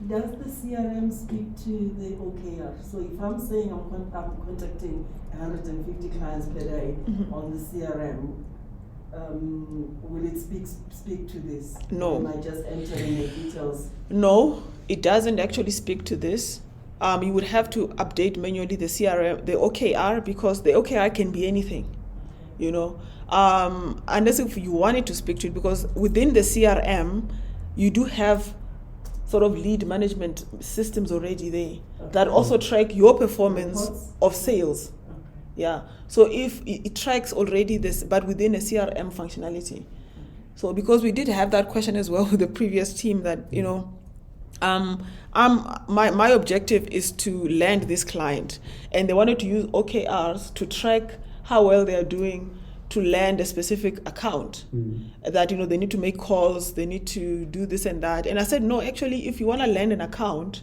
does the CRM speak to the OKR? So if I'm saying I'm contacting 150 clients per day on the CRM, will it speak to this? No. Or am I just entering the details? No, it doesn't actually speak to this. you would have to update manually the CRM, the OKR, because the OKR can be anything, you know, unless if you wanted to speak to it, because within the CRM, you do have sort of lead management systems already there that also track your performance of sales. Yeah, so if it tracks already this, but within a CRM functionality. So because we did have that question as well with the previous team that, you know, my objective is to land this client, and they wanted to use OKRs to track how well they are doing to land a specific account. That, you know, they need to make calls, they need to do this and that. And I said, no, actually, if you want to land an account,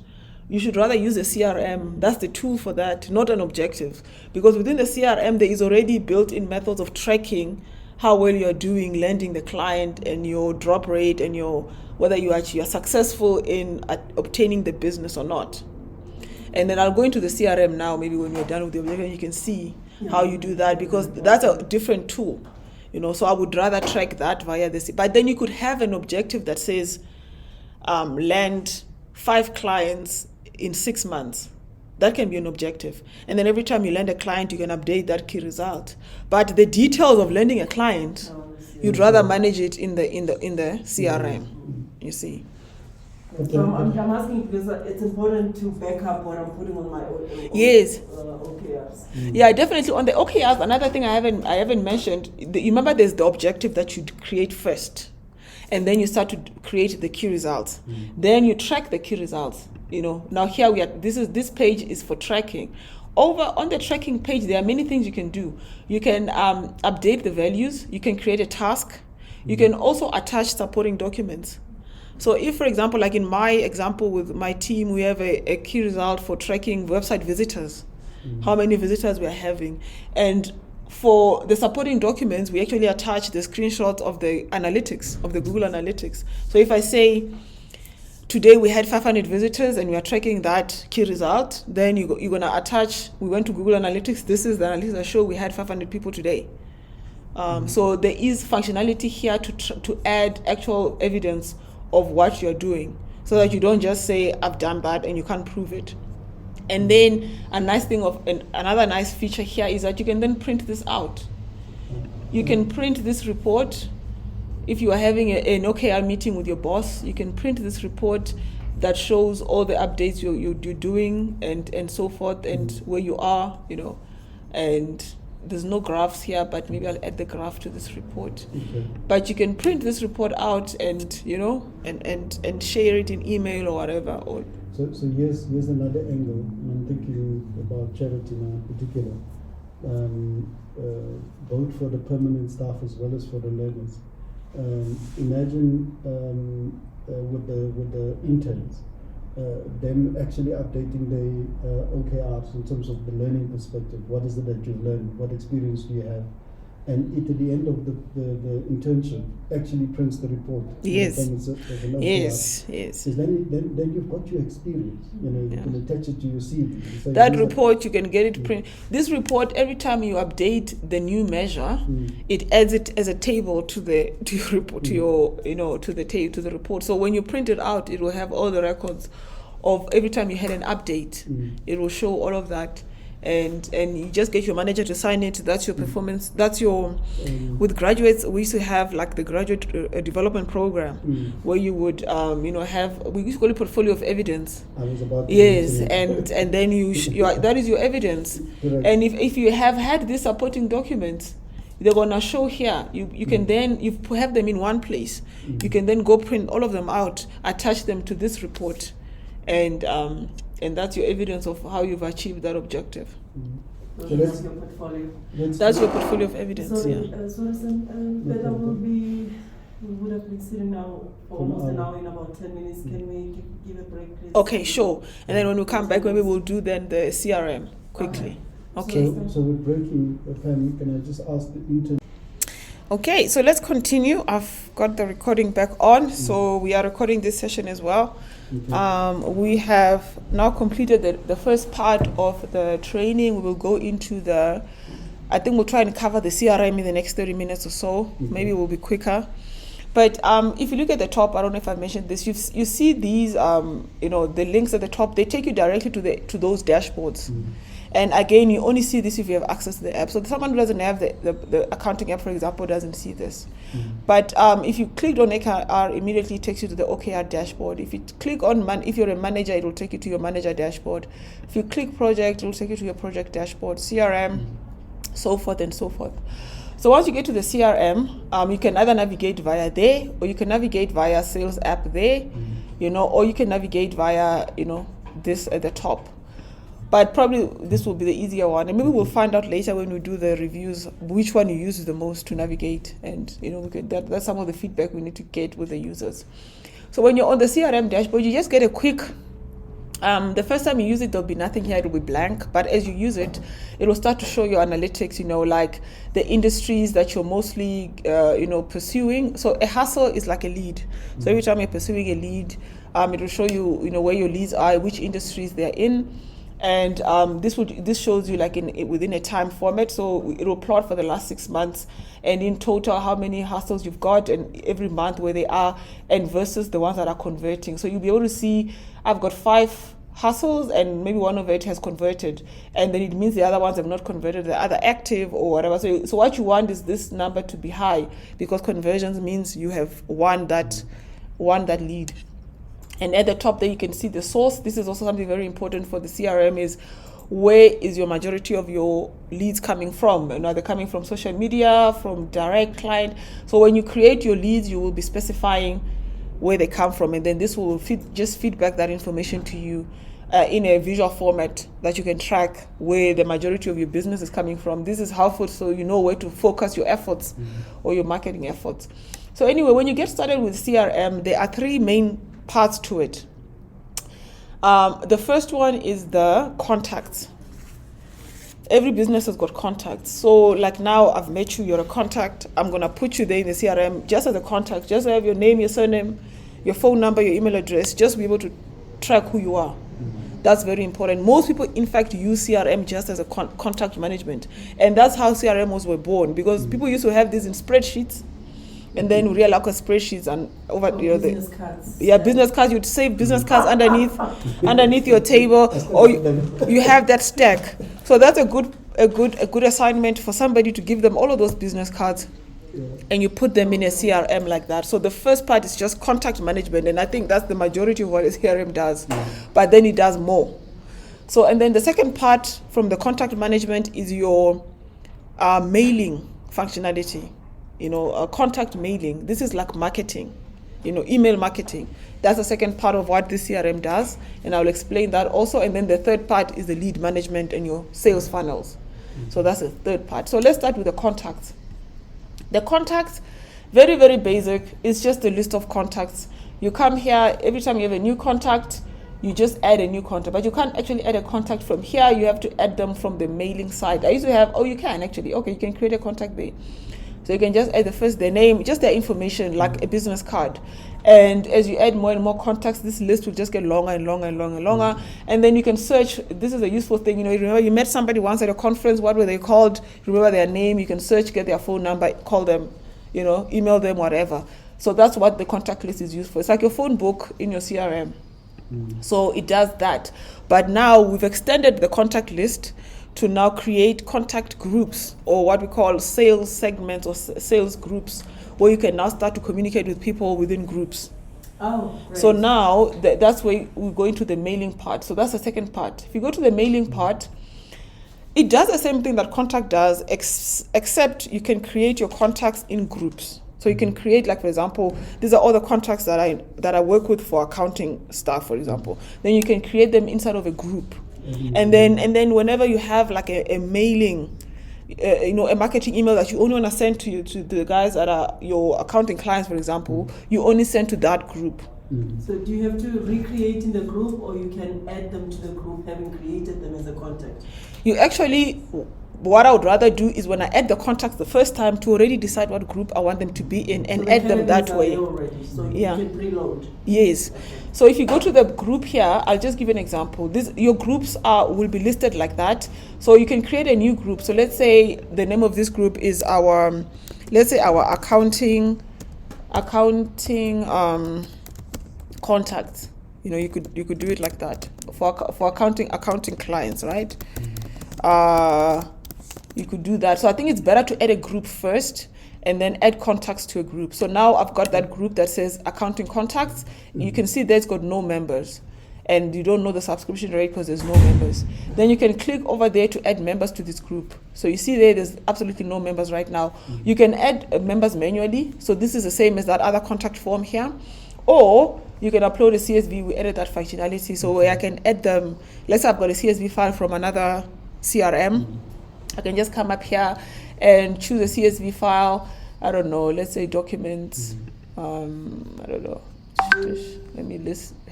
you should rather use a CRM. That's the tool for that, not an objective. Because within the CRM, there is already built-in methods of tracking how well you're doing landing the client and your drop rate and your whether you are successful in obtaining the business or not. And then I'll go into the CRM now, maybe when we're done with the objective, you can see how you do that, because that's a different tool. You know, so I would rather track that via this. But then you could have an objective that says land 5 clients in 6 months. That can be an objective. And then every time you land a client, you can update that key result. But the details of landing a client, you'd rather manage it in the CRM. You see. So I'm asking because it's important to back up what I'm putting on my own. Yes. OKRs. Yeah, definitely. On the OKRs, another thing I haven't mentioned. You remember, there's the objective that you create first, and then you start to create the key results. Then you track the key results. You know, now here we are. This page is for tracking. Over on the tracking page, there are many things you can do. You can update the values. You can create a task. You can also attach supporting documents. So if, for example, like in my example with my team, we have a key result for tracking website visitors, how many visitors we are having. And for the supporting documents, we actually attach the screenshots of the analytics, of the Google Analytics. So if I say, today we had 500 visitors and we are tracking that key result, then you're going to attach, we went to Google Analytics, this is the analytics that show we had 500 people today. So there is functionality here to add actual evidence of what you're doing, so that you don't just say, I've done that, and you can't prove it. And then another nice feature here is that you can then print this out. You can print this report. If you are having an OKR meeting with your boss, you can print this report that shows all the updates you're doing and so forth, and where you are, you know. And there's no graphs here, but maybe I'll add the graph to this report. But you can print this report out and, you know, and share it in email or whatever. So here's another angle, and I'm thinking about charity now in particular, both for the permanent staff as well as for the learners. Imagine with the interns, them actually updating the OKRs in terms of the learning perspective. What is it that you've learned? What experience do you have? And it, at the end of the internship, actually prints the report. Yes. Yes. So then you've got your experience. You know, you can attach it to your CV. That report, you can get it print. This report, every time you update the new measure, it adds it as a table to your report, to the report. So when you print it out, it will have all the records of every time you had an update. It will show all of that. And you just get your manager to sign it. That's your performance. That's your with graduates, we used to have like the graduate development program where you would have, we used to call it portfolio of evidence. I was about to and then that is your evidence. Correct. And if you have had these supporting documents, they're gonna show here. You can then, you have them in one place. You can then go print all of them out, attach them to this report, and that's your evidence of how you've achieved that objective. So that's your portfolio. That's your portfolio of evidence. So we would have been sitting now for almost an hour. In about 10 minutes. Can we give a break, please? Okay, sure. And then when we come back, maybe we'll do then the CRM quickly. Okay. So we're breaking, Pam, can I just ask the intern? Okay, so let's continue. I've got the recording back on, so we are recording this session as well. Okay. We have now completed the first part of the training. We will go into I think we'll try and cover the CRM in the next 30 minutes or so. Maybe we'll be quicker. But if you look at the top, I don't know if I mentioned this, you see these, the links at the top, they take you directly to those dashboards. And again, you only see this if you have access to the app. So someone who doesn't have the accounting app, for example, doesn't see this. But if you click on OKR, immediately it takes you to the OKR dashboard. If you click on, if you're a manager, it will take you to your manager dashboard. If you click project, it will take you to your project dashboard, CRM, so forth and so forth. So once you get to the CRM, you can either navigate via there, or you can navigate via Sales App there, or you can navigate via, this at the top. But probably this will be the easier one, and maybe we'll find out later when we do the reviews which one you use the most to navigate, and that's some of the feedback we need to get with the users. So when you're on the CRM dashboard, you just get a quick. The first time you use it, there'll be nothing here; it will be blank. But as you use it, it will start to show your analytics. like the industries that you're mostly, pursuing. So a hustle is like a lead. So every time you're pursuing a lead, it will show you, where your leads are, which industries they're in. And this shows you within a time format, so it will plot for the last 6 months, and in total how many hustles you've got, and every month where they are, and versus the ones that are converting. So you'll be able to see, I've got 5 hustles, and maybe one of it has converted, and then it means the other ones have not converted, they're either active or whatever. So what you want is this number to be high, because conversions means you have won that lead. And at the top there you can see the source. This is also something very important for the CRM, is where is your majority of your leads coming from? Are they coming from social media, from direct client? So when you create your leads, you will be specifying where they come from, and then this will feed back that information to you in a visual format that you can track where the majority of your business is coming from. This is helpful so you know where to focus your efforts or your marketing efforts. So anyway, when you get started with CRM, there are 3 main parts to it. The first one is the contacts. Every business has got contacts. So now I've met you, you're a contact. I'm going to put you there in the CRM just as a contact. Just have your name, your surname, your phone number, your email address, just be able to track who you are. That's very important. Most people, in fact, use CRM just as a contact management. And that's how CRMs were born, because people used to have these in spreadsheets. And then we realize spreadsheets and business cards. Business cards. You'd save business cards underneath your table, or you have that stack. So that's a good assignment for somebody to give them all of those business cards, and you put them in a CRM like that. So the first part is just contact management, and I think that's the majority of what a CRM does. But then it does more. So and then the second part from the contact management is your mailing functionality. Contact mailing. This is like marketing, email marketing. That's the second part of what this CRM does, and I'll explain that also. And then the third part is the lead management and your sales funnels. So that's the third part. So let's start with the contacts. The contacts, very, very basic. It's just a list of contacts. You come here, every time you have a new contact, you just add a new contact. But you can't actually add a contact from here. You have to add them from the mailing side. I used to have, you can actually. Okay, you can create a contact there. So you can just add their name, just their information, like a business card. And as you add more and more contacts, this list will just get longer and longer and longer and longer. And then you can search. This is a useful thing. Remember you met somebody once at a conference. What were they called? Remember their name. You can search, get their phone number, call them, email them, whatever. So that's what the contact list is used for. It's like your phone book in your CRM. So it does that. But now we've extended the contact list to now create contact groups, or what we call sales segments or sales groups, where you can now start to communicate with people within groups. Oh, great. So now that's where we go into the mailing part. So that's the second part. If you go to the mailing part, it does the same thing that contact does, except you can create your contacts in groups. So you can create, for example, these are all the contacts that I work with for accounting staff, for example. Then you can create them inside of a group. And then whenever you have a mailing, a marketing email that you only want to send to the guys that are your accounting clients, for example, you only send to that group. So do you have to recreate in the group, or you can add them to the group having created them as a contact? You actually, what I would rather do is when I add the contacts the first time, to already decide what group I want them to be in and add them that way. Already, so you can preload. Yes. So if you go to the group here, I'll just give you an example. Your groups will be listed like that. So you can create a new group. So let's say the name of this group is our accounting accounting contacts. You could do it like that for accounting clients, right? You could do that. So I think it's better to add a group first and then add contacts to a group. So now I've got that group that says accounting contacts. You can see there's got no members, and you don't know the subscription rate because there's no members. Then you can click over there to add members to this group. So you see there's absolutely no members right now. You can add members manually. So this is the same as that other contact form here. Or you can upload a CSV. We added that functionality. So where I can add them, let's say I've got a CSV file from another CRM. I can just come up here and choose a CSV file. I don't know, let's say documents. I don't know. Let me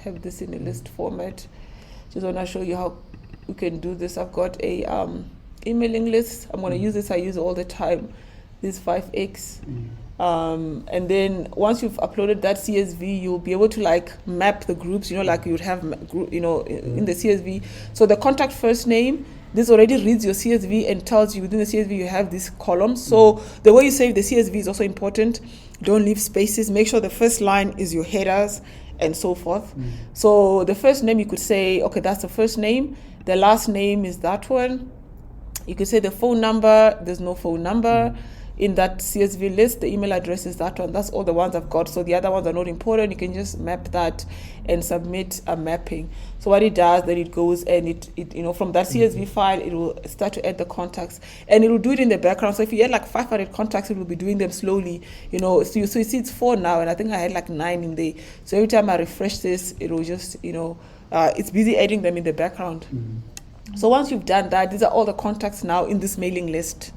have this in a list format. Just want to show you how you can do this. I've got a emailing list. I'm going to use this. I use it all the time. This 5x. And then once you've uploaded that CSV, you'll be able to map the groups. Like you'd have in the CSV. So the contact first name. This already reads your CSV and tells you within the CSV you have these columns. So the way you save the CSV is also important. Don't leave spaces. Make sure the first line is your headers and so forth. So the first name, you could say, okay, that's the first name. The last name is that one. You could say the phone number. There's no phone number in that CSV list. The email address is that one. That's all the ones I've got. So the other ones are not important. You can just map that and submit a mapping. So what it does, then it goes and it from that CSV file, it will start to add the contacts, and it will do it in the background. So if you had 500 contacts, it will be doing them slowly. So you see it's 4 now, and I think I had 9 in there. So every time I refresh this, it will just it's busy adding them in the background. So once you've done that, these are all the contacts now in this mailing list.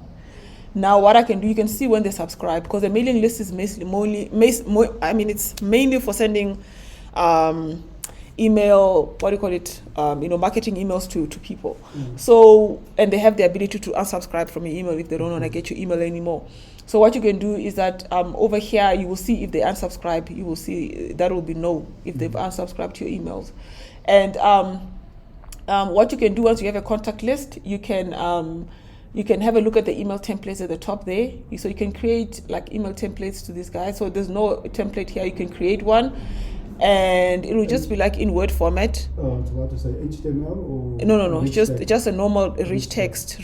Now what I can do, you can see when they subscribe, because the mailing list is it's mainly for sending email, marketing emails to people. So, and they have the ability to unsubscribe from your email if they don't want to get your email anymore. So what you can do is that over here, you will see if they unsubscribe, you will see that will be no if they've unsubscribed to your emails. And what you can do once you have a contact list, you can have a look at the email templates at the top there. So you can create email templates to this guy. So there's no template here. You can create one, and it will just be in Word format. Oh, I was about to say HTML or no. Just a normal rich text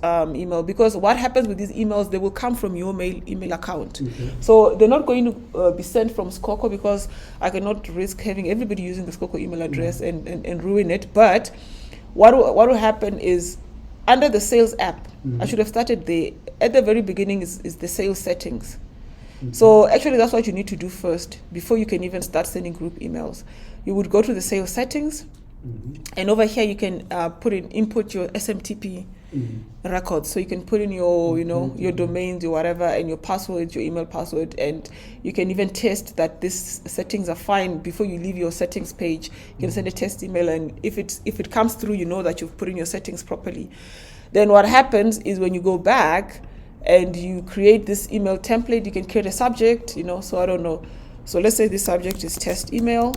email. Because what happens with these emails, they will come from your email account. So they're not going to be sent from Skhokho, because I cannot risk having everybody using the Skhokho email address and ruin it. But what will happen is, under the sales app, I should have started there. At the very beginning is the sales settings. So actually that's what you need to do first before you can even start sending group emails. You would go to the sales settings, and over here you can input your SMTP records. So you can put in your your domains, your whatever, and your passwords, your email password, and you can even test that these settings are fine before you leave your settings page. You can send a test email, and if it comes through, you know that you've put in your settings properly. Then what happens is when you go back and you create this email template, you can create a subject, so I don't know. So let's say this subject is test email.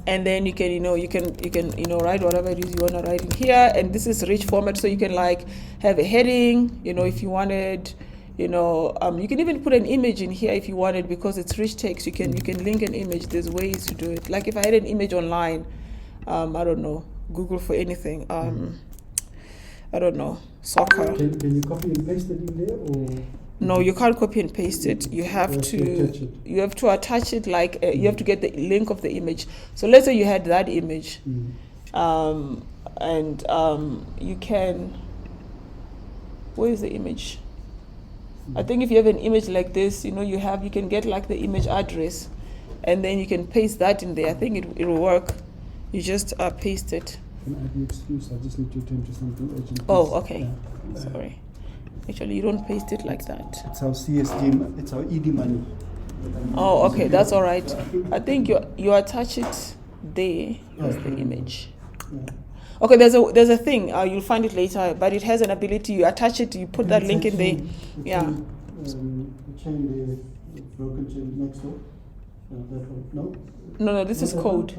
And then you can write whatever it is you want to write in here. And this is rich format, so you can have a heading, if you wanted, you can even put an image in here if you wanted, because it's rich text. You can link an image. There's ways to do it. Like if I had an image online, I don't know, Google for anything. I don't know, soccer. Can you copy and paste it in there, or? No, you can't copy and paste it. You have to attach it. You have to get the link of the image. So let's say you had that image, and you can. Where is the image? I think if you have an image like this, you can get the image address, and then you can paste that in there. I think it will work. You just paste it. Can I be excused? I just need to attend to something urgent. Oh, okay. Sorry. Actually, you don't paste it like that. It's our CSD, it's our ED money. Oh, okay, that's all right. I think you attach it there as the image. Okay, there's a thing, you'll find it later, but it has an ability, you attach it, you put that link in there. Yeah. The chain, the broken chain next door. That one. No, this is code.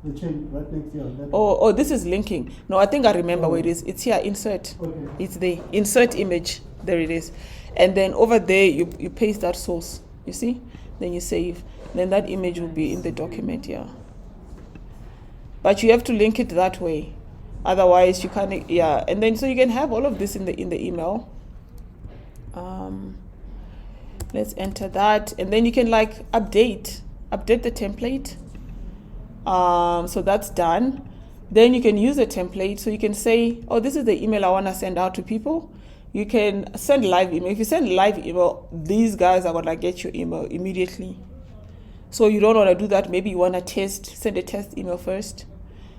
The chain right next here. Oh, this is linking. No, I think I remember where it is. It's here, insert. Okay. It's the insert image. There it is. And then over there, you paste that source, you see? Then you save. Then that image will be in the document, yeah. But you have to link it that way. Otherwise, you can't, yeah. And then, so you can have all of this in the email. Let's enter that. And then you can like update the template. So that's done. Then you can use a template. So you can say, oh, this is the email I want to send out to people. You can send live email. If you send live email, these guys are going to get your email immediately. So you don't want to do that. Maybe you want to send a test email first.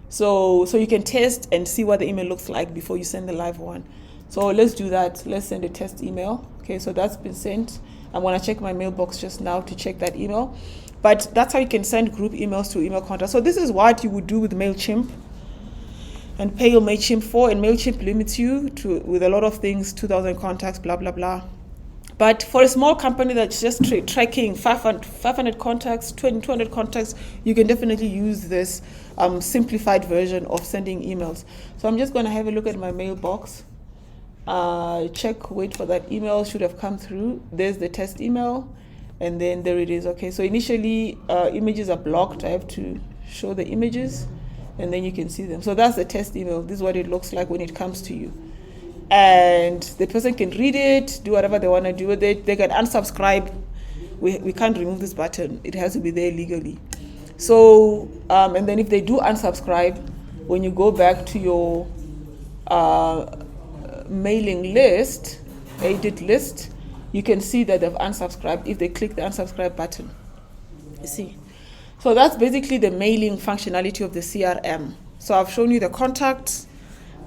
So you can test and see what the email looks like before you send the live one. So let's do that. Let's send a test email. Okay, so that's been sent. I'm going to check my mailbox just now to check that email. But that's how you can send group emails to email contacts. So this is what you would do with MailChimp and pay your MailChimp for. And MailChimp limits you with a lot of things, 2,000 contacts, blah, blah, blah. But for a small company that's just tracking 500 contacts, 200 contacts, you can definitely use this simplified version of sending emails. So I'm just going to have a look at my mailbox. Wait for that email, should have come through. There's the test email, and then there it is. Okay, so initially images are blocked. I have to show the images, and then you can see them. So that's the test email. This is what it looks like when it comes to you. And the person can read it, do whatever they want to do with it. They can unsubscribe. We can't remove this button. It has to be there legally. So, and then if they do unsubscribe, when you go back to your mailing list, edit list, you can see that they've unsubscribed if they click the unsubscribe button. You see? So that's basically the mailing functionality of the CRM. So I've shown you the contacts,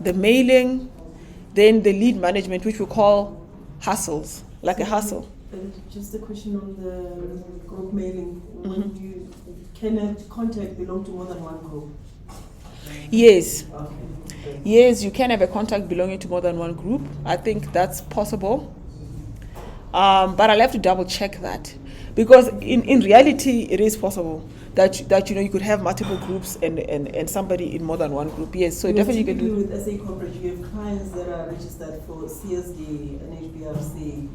the mailing, then the lead management, which we call hustles, like a hustle. Just a question on the group mailing. Can a contact belong to more than one group? Yes. Okay. Yes, you can have a contact belonging to more than one group. I think that's possible. But I'll have to double check that. Because in reality, it is possible that you could have multiple groups and somebody in more than one group. Yes, so definitely you can do. With SACorpReg, you have clients that are registered for CSD and HBRC,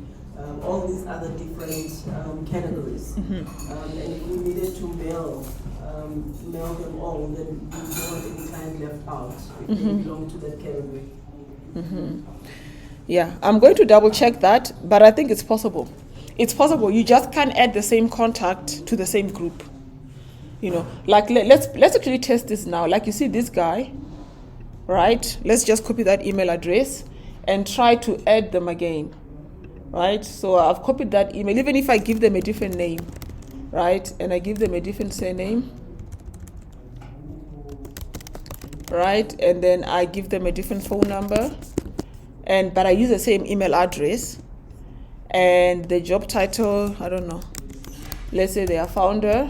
all these other different categories. And if we needed to mail them all, then we don't want any client left out if they belong to that category. Yeah, I'm going to double check that, but I think it's possible. It's possible. You just can't add the same contact to the same group. Like let's actually test this now. Like you see this guy, right? Let's just copy that email address and try to add them again, right? So I've copied that email, even if I give them a different name, right? And I give them a different surname, right? And then I give them a different phone number, but I use the same email address. And the job title, I don't know. Let's say they are founder,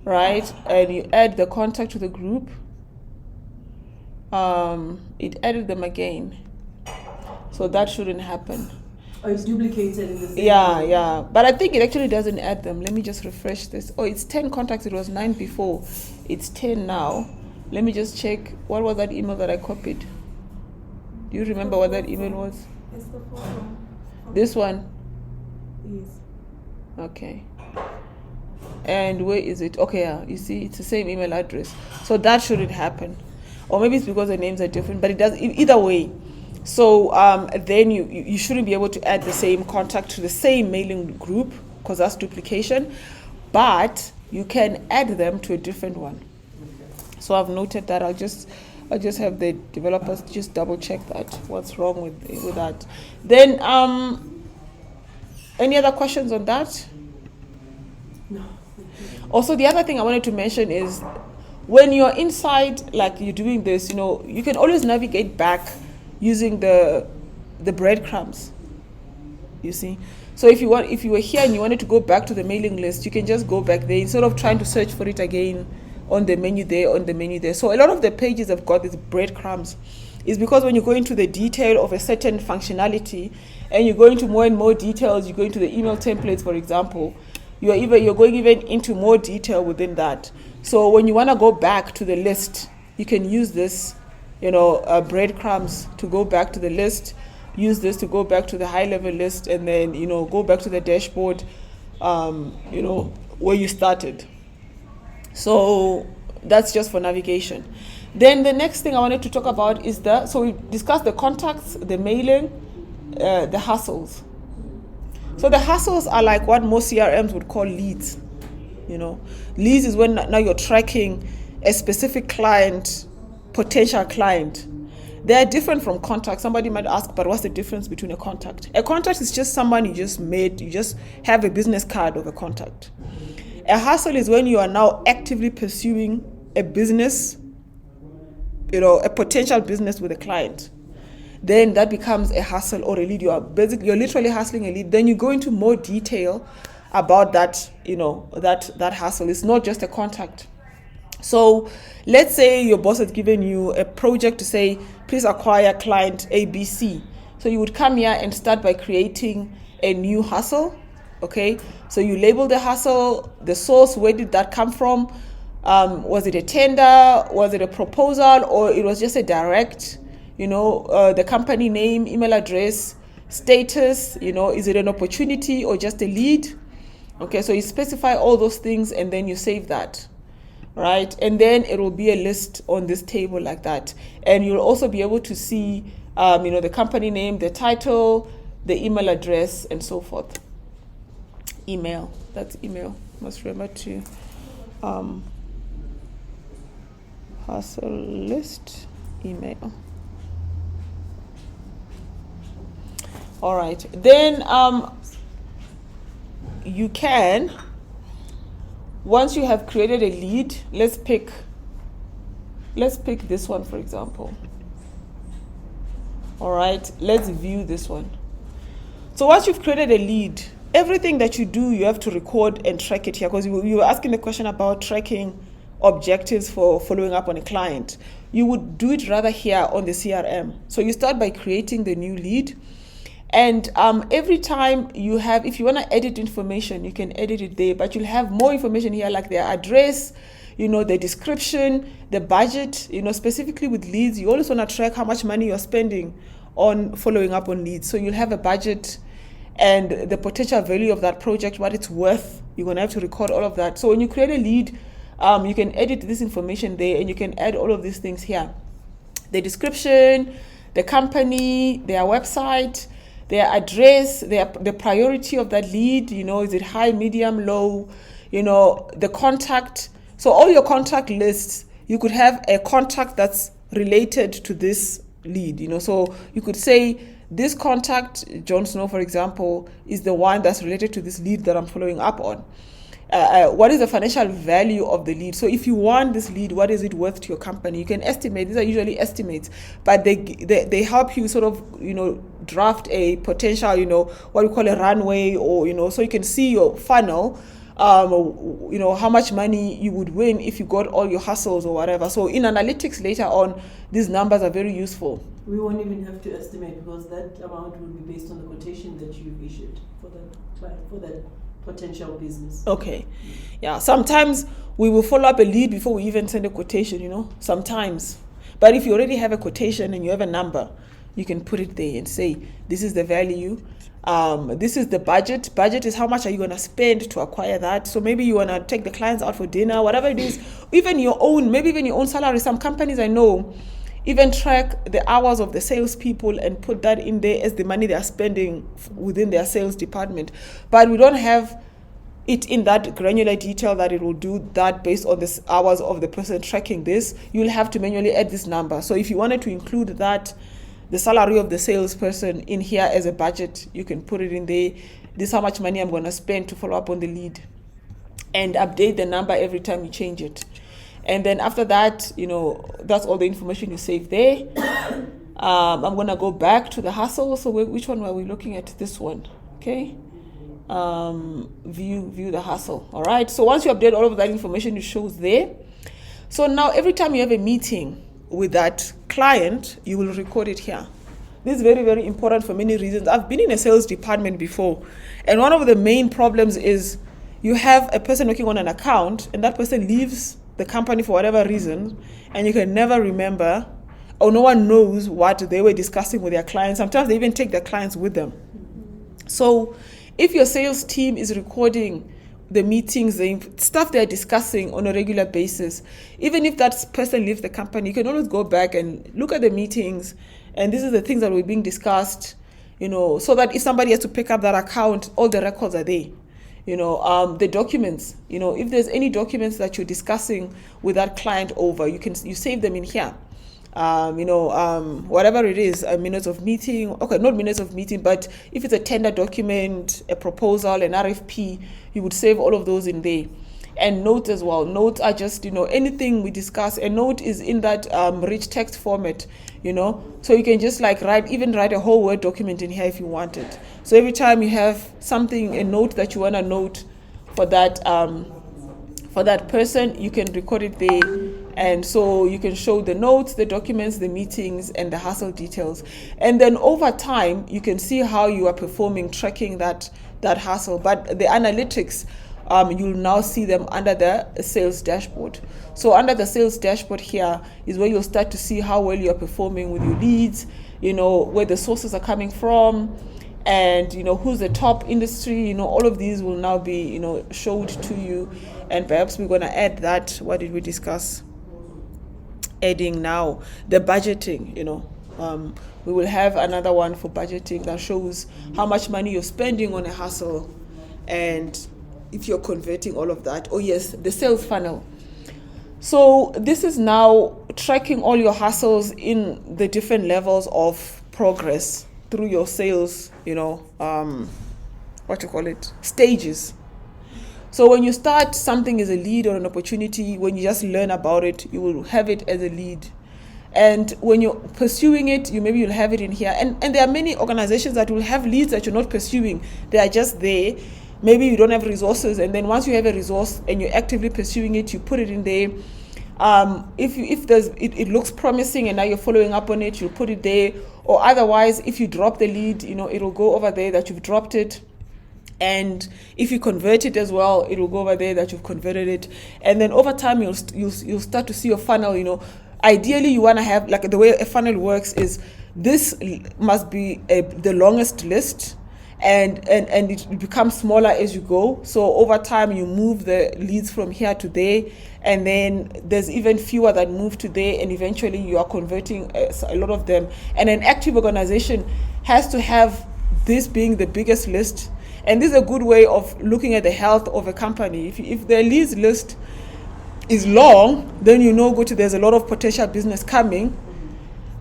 right? And you add the contact to the group. It added them again. So that shouldn't happen. Oh, it's duplicated in the same Yeah. But I think it actually doesn't add them. Let me just refresh this. Oh, it's 10 contacts. It was 9 before. It's 10 now. Let me just check. What was that email that I copied? Do you remember what that email was? It's the first one. This one? Yes. Okay. And where is it? Okay, yeah, you see, it's the same email address. So that shouldn't happen. Or maybe it's because the names are different, but it does, either way. So then you shouldn't be able to add the same contact to the same mailing group, because that's duplication. But you can add them to a different one. So I've noted that. I'll just have the developers just double check that, what's wrong with that. Then, any other questions on that? No. Also, the other thing I wanted to mention is when you're inside, like you're doing this, you can always navigate back using the breadcrumbs, you see. So if you were here and you wanted to go back to the mailing list, you can just go back there instead of trying to search for it again on the menu there. So a lot of the pages have got these breadcrumbs. It's because when you go into the detail of a certain functionality and you go into more and more details, you go into the email templates, for example, you're going even into more detail within that. So when you want to go back to the list, you can use this, breadcrumbs to go back to the list. use this to go back to the high level list and then, go back to the dashboard, where you started. So that's just for navigation. Then the next thing I wanted to talk about is so we discussed the contacts, the mailing, the hustles. So the hustles are like what most CRMs would call leads. Leads is when now you're tracking a specific client, potential client. They are different from contacts. Somebody might ask, but what's the difference between a contact? A contact is just someone you just made, you just have a business card of a contact. A hustle is when you are now actively pursuing a business, a potential business with a client. Then that becomes a hustle or a lead. You're literally hustling a lead. Then you go into more detail about that, that hustle. It's not just a contact. So let's say your boss has given you a project to say, please acquire client ABC. So you would come here and start by creating a new hustle. Okay, so you label the hustle, the source, where did that come from? Was it a tender? Was it a proposal? Or it was just a direct, the company name, email address, status, is it an opportunity or just a lead? Okay, so you specify all those things and then you save that, right? And then it will be a list on this table like that. And you'll also be able to see, the company name, the title, the email address, and so forth. Email, that's email. Must remember to hustle list, email. All right, then you can, once you have created a lead, let's pick this one, for example. All right, let's view this one. So once you've created a lead, everything that you do, you have to record and track it here, because you were asking the question about tracking objectives for following up on a client. You would do it rather here on the CRM. So you start by creating the new lead. And every time you have, if you want to edit information, you can edit it there, but you'll have more information here, like their address, the description, the budget, specifically with leads. You always want to track how much money you're spending on following up on leads. So you'll have a budget and the potential value of that project, what it's worth. You're going to have to record all of that. So when you create a lead, you can edit this information there and you can add all of these things here. The description, the company, their website, their address, the priority of that lead, is it high, medium, low, the contact. So all your contact lists, you could have a contact that's related to this lead, So you could say, this contact, Jon Snow, for example, is the one that's related to this lead that I'm following up on. What is the financial value of the lead? So if you want this lead, what is it worth to your company? You can estimate. These are usually estimates, but they help you sort of, draft a potential, what we call a runway, or, so you can see your funnel, how much money you would win if you got all your hustles or whatever. So in analytics later on, these numbers are very useful. We won't even have to estimate, because that amount will be based on the quotation that you've issued for that potential business. Okay. Yeah. Sometimes we will follow up a lead before we even send a quotation, sometimes. But if you already have a quotation and you have a number, you can put it there and say, this is the value. This is the budget. Budget is how much are you going to spend to acquire that. So maybe you want to take the clients out for dinner, whatever it is, maybe even your own salary. Some companies I know even track the hours of the salespeople and put that in there as the money they are spending within their sales department. But we don't have it in that granular detail that it will do that based on the hours of the person tracking this. You'll have to manually add this number. So if you wanted to include that, the salary of the salesperson in here as a budget, you can put it in there. This is how much money I'm going to spend to follow up on the lead, and update the number every time you change it. And then after that, that's all the information you save there. I'm going to go back to the hustle. So which one were we looking at? This one. Okay. View the hustle. All right. So once you update all of that information, it shows there. So now every time you have a meeting with that client, you will record it here. This is very, very important for many reasons. I've been in a sales department before, and one of the main problems is you have a person working on an account and that person leaves the company for whatever reason, and you can never remember, or no one knows what they were discussing with their clients. Sometimes they even take their clients with them. So if your sales team is recording the meetings, the stuff they're discussing on a regular basis, even if that person leaves the company, you can always go back and look at the meetings, and this is the things that were being discussed, so that if somebody has to pick up that account, all the records are there. The documents, if there's any documents that you're discussing with that client over, you save them in here. Whatever it is, minutes of meeting, okay, not minutes of meeting, but if it's a tender document, a proposal, an RFP, you would save all of those in there. And notes as well. Notes are just, anything we discuss. A note is in that rich text format, so you can just write a whole Word document in here if you want it. So every time you have something, a note that you want to note for that person, you can record it there. And so you can show the notes, the documents, the meetings, and the hustle details. And then over time, you can see how you are performing, tracking that hustle. But the analytics, you'll now see them under the sales dashboard. So under the sales dashboard here is where you'll start to see how well you're performing with your leads, where the sources are coming from, and who's the top industry. All of these will now be showed to you. And perhaps we're going to add that. What did we discuss? Adding now the budgeting. We will have another one for budgeting that shows how much money you're spending on a hustle, and if you're converting all of that. Oh yes, the sales funnel. So this is now tracking all your hustles in the different levels of progress through your sales, stages. So when you start something as a lead or an opportunity, when you just learn about it, you will have it as a lead. And when you're pursuing it, you'll have it in here. And there are many organizations that will have leads that you're not pursuing. They are just there. Maybe you don't have resources, and then once you have a resource and you're actively pursuing it, you put it in there. If it looks promising and now you're following up on it, you'll put it there. Or otherwise, if you drop the lead, it'll go over there that you've dropped it. And if you convert it as well, it will go over there that you've converted it. And then over time, you'll start to see your funnel. Ideally, you want to have, the way a funnel works is this must be the longest list. And it becomes smaller as you go. So over time, you move the leads from here to there, and then there's even fewer that move to there, and eventually you are converting a lot of them. And an active organization has to have this being the biggest list. And this is a good way of looking at the health of a company. If the leads list is long, then there's a lot of potential business coming.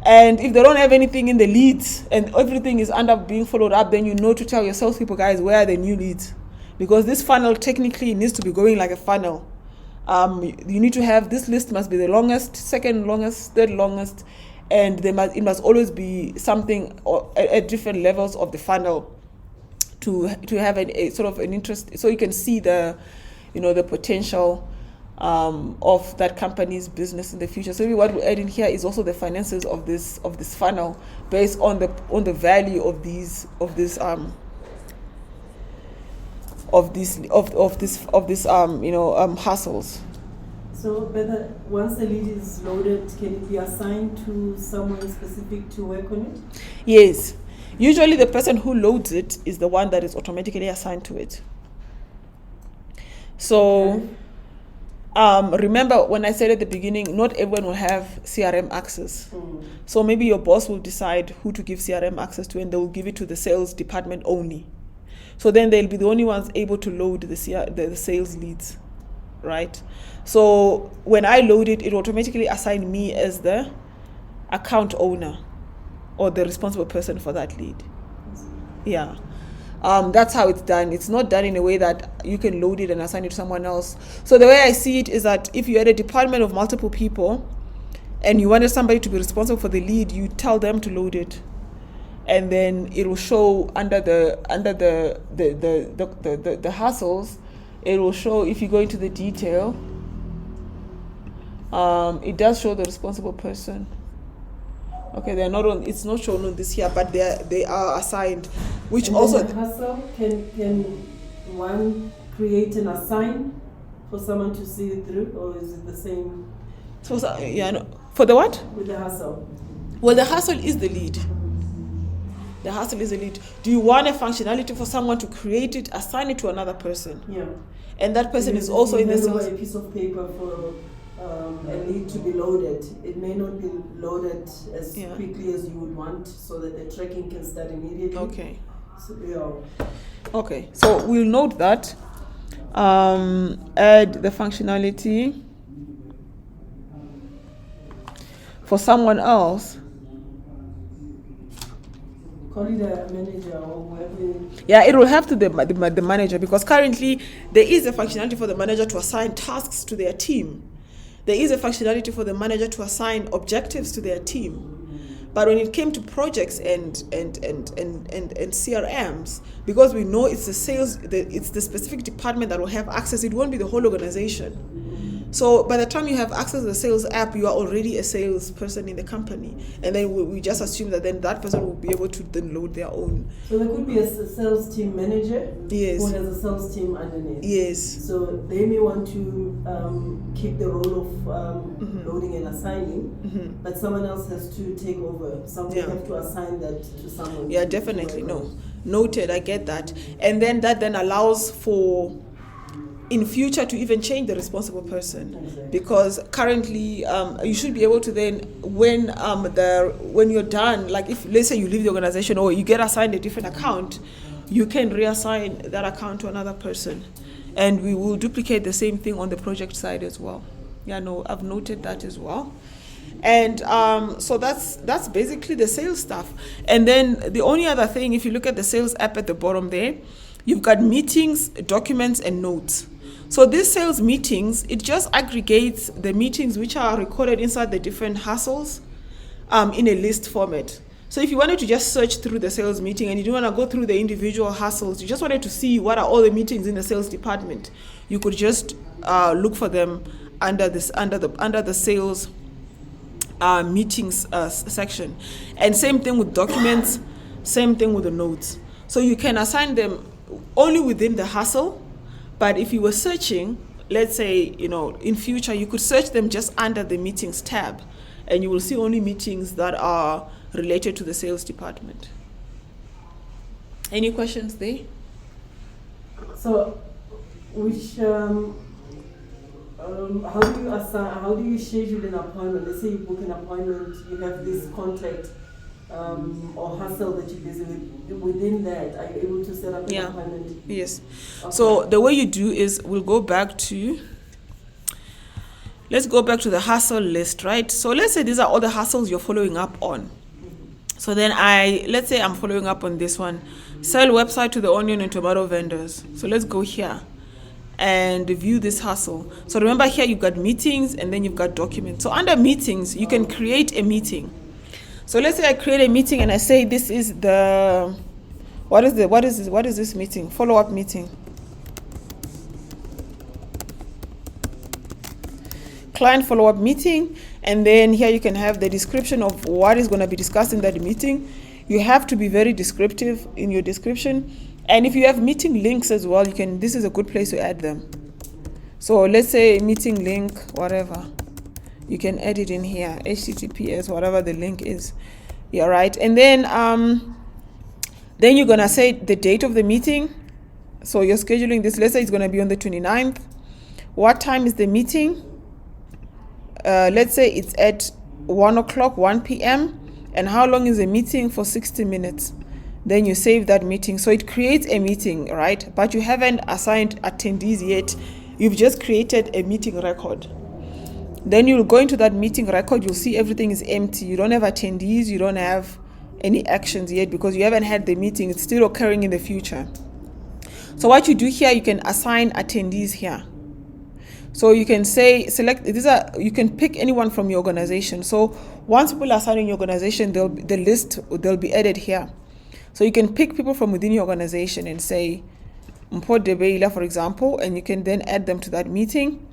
And if they don't have anything in the leads and everything is being followed up, then to tell your salespeople, guys, where are the new leads? Because this funnel technically needs to be going like a funnel. You need to have, this list must be the longest, second longest, third longest, and it must always be something at different levels of the funnel to have a sort of an interest, so you can see the potential of that company's business in the future. So what we add in here is also the finances of this funnel based on the value of this hustles. So whether once the lead is loaded, can it be assigned to someone specific to work on it? Yes. Usually the person who loads it is the one that is automatically assigned to it. So remember when I said at the beginning, not everyone will have CRM access. So maybe your boss will decide who to give CRM access to, and they will give it to the sales department only. So then they'll be the only ones able to load the sales leads, right? So when I load it, it automatically assigns me as the account owner or the responsible person for that lead. Yeah. That's how it's done. It's not done in a way that you can load it and assign it to someone else. So the way I see it is that if you had a department of multiple people and you wanted somebody to be responsible for the lead, you tell them to load it, and then it will show under the hustles. It will show, if you go into the detail, it does show the responsible person. Okay, they're not on. It's not shown on this here, but they are assigned. Which and also the hustle, can one create and assign for someone to see it through, or is it the same? So yeah, no, for the what? With the hustle, Well, the hustle is the lead. The hustle is the lead. Do you want a functionality for someone to create it, assign it to another person? Yeah. And that person Because is also if in the you hand over sales. a piece of paper for a lead to be loaded, it may not be loaded as Yeah. quickly as you would want, so that the tracking can start immediately. Okay. So, yeah. Okay. So we'll note that. Add the functionality for someone else. Call it a manager or whoever. Yeah, it will have to the manager, because currently there is a functionality for the manager to assign tasks to their team. There is a functionality for the manager to assign objectives to their team. But when it came to projects and CRMs, because we know it's the sales, it's the specific department that will have access, it won't be the whole organization. So by the time you have access to the sales app, you are already a salesperson in the company. And then we just assume that then that person will be able to then load their own. So there could be a sales team manager. Yes. Who has a sales team underneath. Yes. So they may want to keep the role of loading and assigning, but someone else has to take over. Someone Yeah. have to assign that to someone. Yeah, to definitely. work No. on. Noted, I get that. And then that then allows for in future to even change the responsible person. Exactly. Because currently you should be able to then when you're done, like if let's say you leave the organization or you get assigned a different account, you can reassign that account to another person. And we will duplicate the same thing on the project side as well. Yeah, no, I've noted that as well. And so that's basically the sales stuff. And then the only other thing, if you look at the sales app at the bottom there, you've got meetings, documents, and notes. So these sales meetings, it just aggregates the meetings which are recorded inside the different hustles in a list format. So if you wanted to just search through the sales meeting and you don't want to go through the individual hustles, you just wanted to see what are all the meetings in the sales department, you could just look for them under the sales meetings section. And same thing with documents, same thing with the notes. So you can assign them only within the hustle, but if you were searching, let's say, in future, you could search them just under the meetings tab, and you will see only meetings that are related to the sales department. Any questions there? So, how do you schedule an appointment? Let's say you book an appointment, you have this contact or hustle that you're busy with. Within that, are you able to set up an appointment? Yes. Okay. So the way you do is let's go back to the hustle list, right? So let's say these are all the hustles you're following up on. So then let's say I'm following up on this one, sell website to the onion and tomato vendors. So let's go here and view this hustle. So remember here you've got meetings and then you've got documents. So under meetings, you can create a meeting. So let's say I create a meeting and I say this is what is this meeting? Follow-up meeting. Client follow-up meeting, and then here you can have the description of what is going to be discussed in that meeting. You have to be very descriptive in your description, and if you have meeting links as well, this is a good place to add them. So let's say meeting link, whatever, you can add it in here, HTTPS, whatever the link is. Yeah, right. And then you're going to say the date of the meeting. So you're scheduling this, let's say it's going to be on the 29th. What time is the meeting? Let's say it's at 1 p.m. And how long is the meeting? For 60 minutes. Then you save that meeting. So it creates a meeting, right? But you haven't assigned attendees yet. You've just created a meeting record. Then you'll go into that meeting record. You'll see everything is empty. You don't have attendees. You don't have any actions yet because you haven't had the meeting. It's still occurring in the future. So what you do here, you can assign attendees here. So you can say, you can pick anyone from your organization. So once people are assigned in your organization, they'll be added here. So you can pick people from within your organization and say, Mpho Debeila, for example, and you can then add them to that meeting.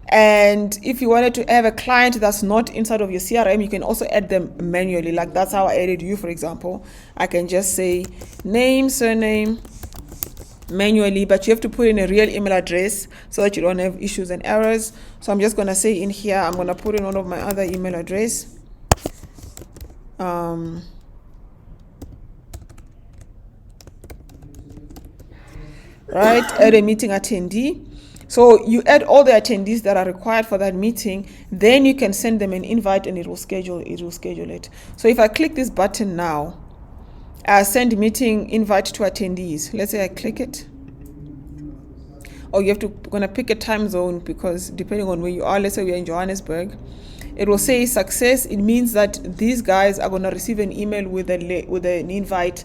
And if you wanted to have a client that's not inside of your CRM, you can also add them manually. Like that's how I added you, for example. I can just say name, surname, manually, but you have to put in a real email address so that you don't have issues and errors. So I'm just going to say in here, I'm going to put in one of my other email address. right, add a meeting attendee. So you add all the attendees that are required for that meeting, then you can send them an invite and it will schedule it. So if I click this button now, send meeting invite to attendees. Let's say I click it. Or you have to gonna pick a time zone, because depending on where you are, let's say we're in Johannesburg, it will say success. It means that these guys are gonna receive an email with an invite,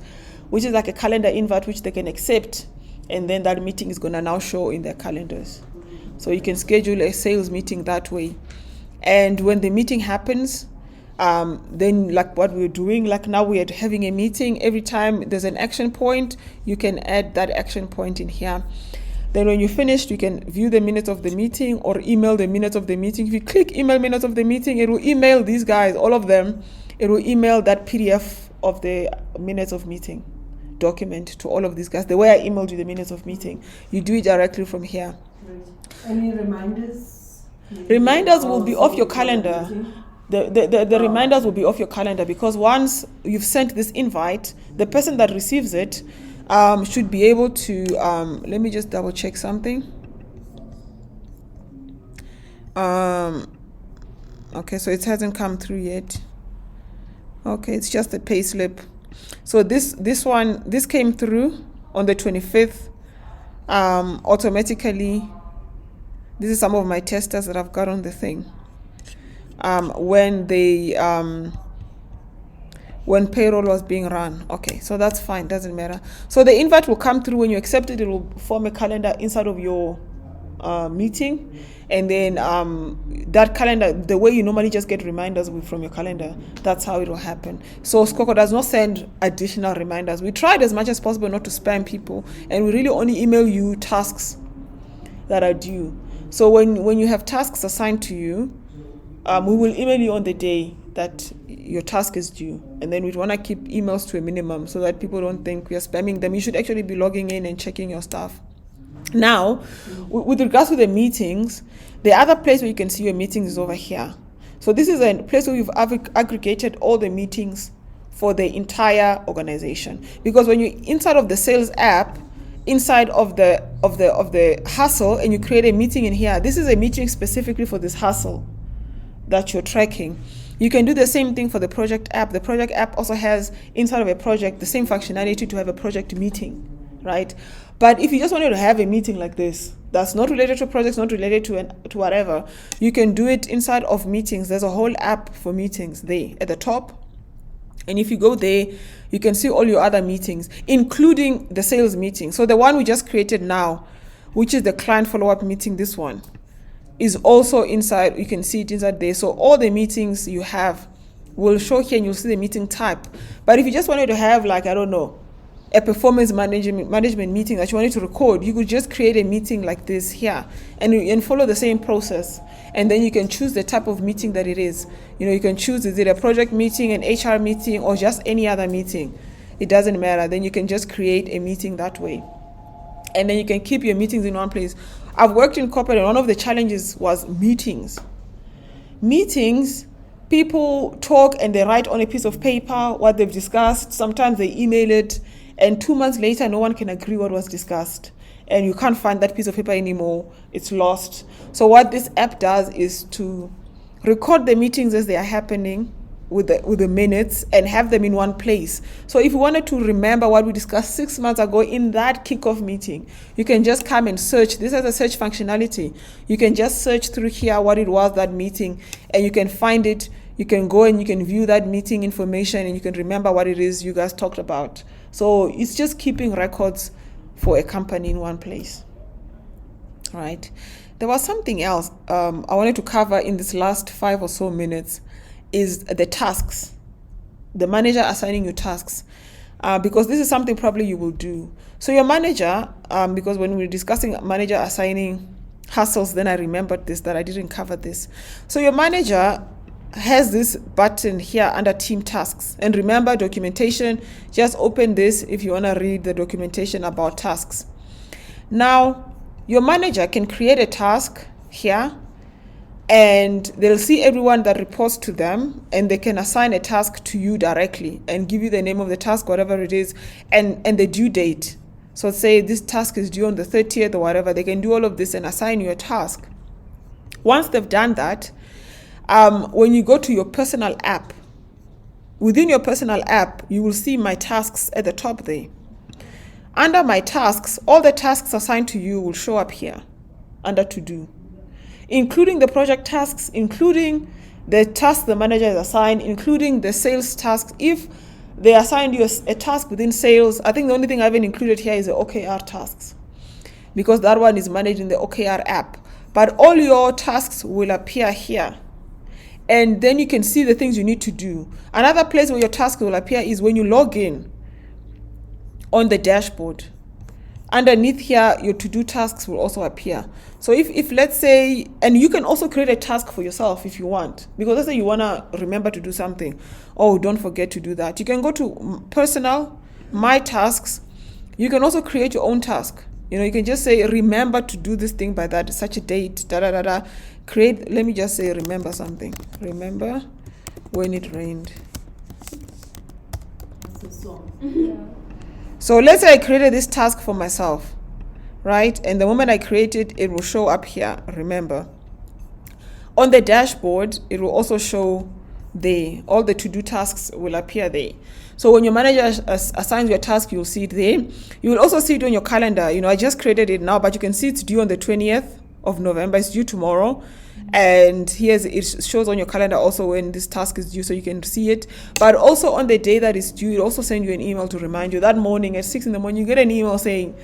which is like a calendar invite which they can accept, and then that meeting is gonna now show in their calendars. So you can schedule a sales meeting that way. And when the meeting happens, then like what we're doing, like now we are having a meeting. Every time there's an action point, you can add that action point in here. Then when you're finished, you can view the minutes of the meeting or email the minutes of the meeting. If you click email minutes of the meeting, it will email these guys, all of them. It will email that PDF of the minutes of meeting document to all of these guys. The way I emailed you the minutes of meeting, you do it directly from here. Any reminders? Reminders will be off your calendar. The reminders will be off your calendar, because once you've sent this invite, the person that receives it should be able to, let me just double check something. Okay, so it hasn't come through yet. Okay, it's just a payslip. So this came through on the 25th automatically. This is some of my testers that I've got on the thing. When payroll was being run. Okay, so that's fine, doesn't matter. So the invite will come through. When you accept it, it will form a calendar inside of your meeting. And then that calendar, the way you normally just get reminders from your calendar, that's how it will happen. So Skhokho does not send additional reminders. We tried as much as possible not to spam people, and we really only email you tasks that are due. So when you have tasks assigned to you, we will email you on the day that your task is due, and then we want to keep emails to a minimum so that people don't think we are spamming them. You should actually be logging in and checking your stuff. Now, with regards to the meetings, the other place where you can see your meetings is over here. So this is a place where you've aggregated all the meetings for the entire organization. Because when you're inside of the sales app, inside of the hustle, and you create a meeting in here, this is a meeting specifically for this hustle that you're tracking. You can do the same thing for the project app. The project app also has inside of a project the same functionality to have a project meeting, right? But if you just wanted to have a meeting like this, that's not related to projects, not related to whatever, you can do it inside of meetings. There's a whole app for meetings there at the top. And if you go there, you can see all your other meetings, including the sales meeting. So the one we just created now, which is the client follow-up meeting, this one, is also inside. You can see it inside there. So all the meetings you have will show here, and you'll see the meeting type. But if you just wanted to have, like, I don't know, a performance management meeting that you wanted to record, you could just create a meeting like this here and follow the same process. And then you can choose the type of meeting that it is. You know, you can choose, is it a project meeting, an HR meeting, or just any other meeting. It doesn't matter. Then you can just create a meeting that way. And then you can keep your meetings in one place. I've worked in corporate, and one of the challenges was meetings. Meetings, people talk and they write on a piece of paper what they've discussed. Sometimes they email it, and 2 months later, no one can agree what was discussed. And you can't find that piece of paper anymore. It's lost. So what this app does is to record the meetings as they are happening with the minutes and have them in one place. So if you wanted to remember what we discussed 6 months ago in that kickoff meeting, you can just come and search. This has a search functionality. You can just search through here what it was, that meeting, and you can find it. You can go and you can view that meeting information, and you can remember what it is you guys talked about. So it's just keeping records for a company in one place. All right. There was something else I wanted to cover in this last 5 or so minutes, is the tasks, the manager assigning you tasks, because this is something probably you will do. So your manager, because when we were discussing manager assigning hustles, then I remembered this, that I didn't cover this. So your manager has this button here under team tasks. And remember, documentation, just open this if you want to read the documentation about tasks. Now, your manager can create a task here, and they'll see everyone that reports to them, and they can assign a task to you directly and give you the name of the task, whatever it is, and the due date. So say this task is due on the 30th or whatever, they can do all of this and assign you a task. Once they've done that, when you go to your personal app, within your personal app, you will see my tasks at the top there. Under my tasks, all the tasks assigned to you will show up here under to do, including the project tasks, including the tasks the manager has assigned, including the sales tasks. If they assigned you a task within sales, I think the only thing I haven't included here is the OKR tasks, because that one is managed in the OKR app. But all your tasks will appear here. And then you can see the things you need to do. Another place where your tasks will appear is when you log in on the dashboard. Underneath here, your to-do tasks will also appear. So if let's say, and you can also create a task for yourself if you want, because let's say you want to remember to do something. Oh, don't forget to do that. You can go to personal, my tasks. You can also create your own task. You can just say, remember to do this thing by that, such a date, Create, let me just say, remember something. Remember when it rained. That's a song. Yeah. So let's say I created this task for myself, right? And the moment I create it, it will show up here, remember. On the dashboard, it will also show there. All the to-do tasks will appear there. So when your manager assigns your task, you'll see it there. You will also see it on your calendar. I just created it now, but you can see it's due on the 20th of November. It's due tomorrow. And it shows on your calendar also when this task is due, so you can see it. But also on the day that it's due, it also sends you an email to remind you. That morning at 6 a.m, you get an email saying,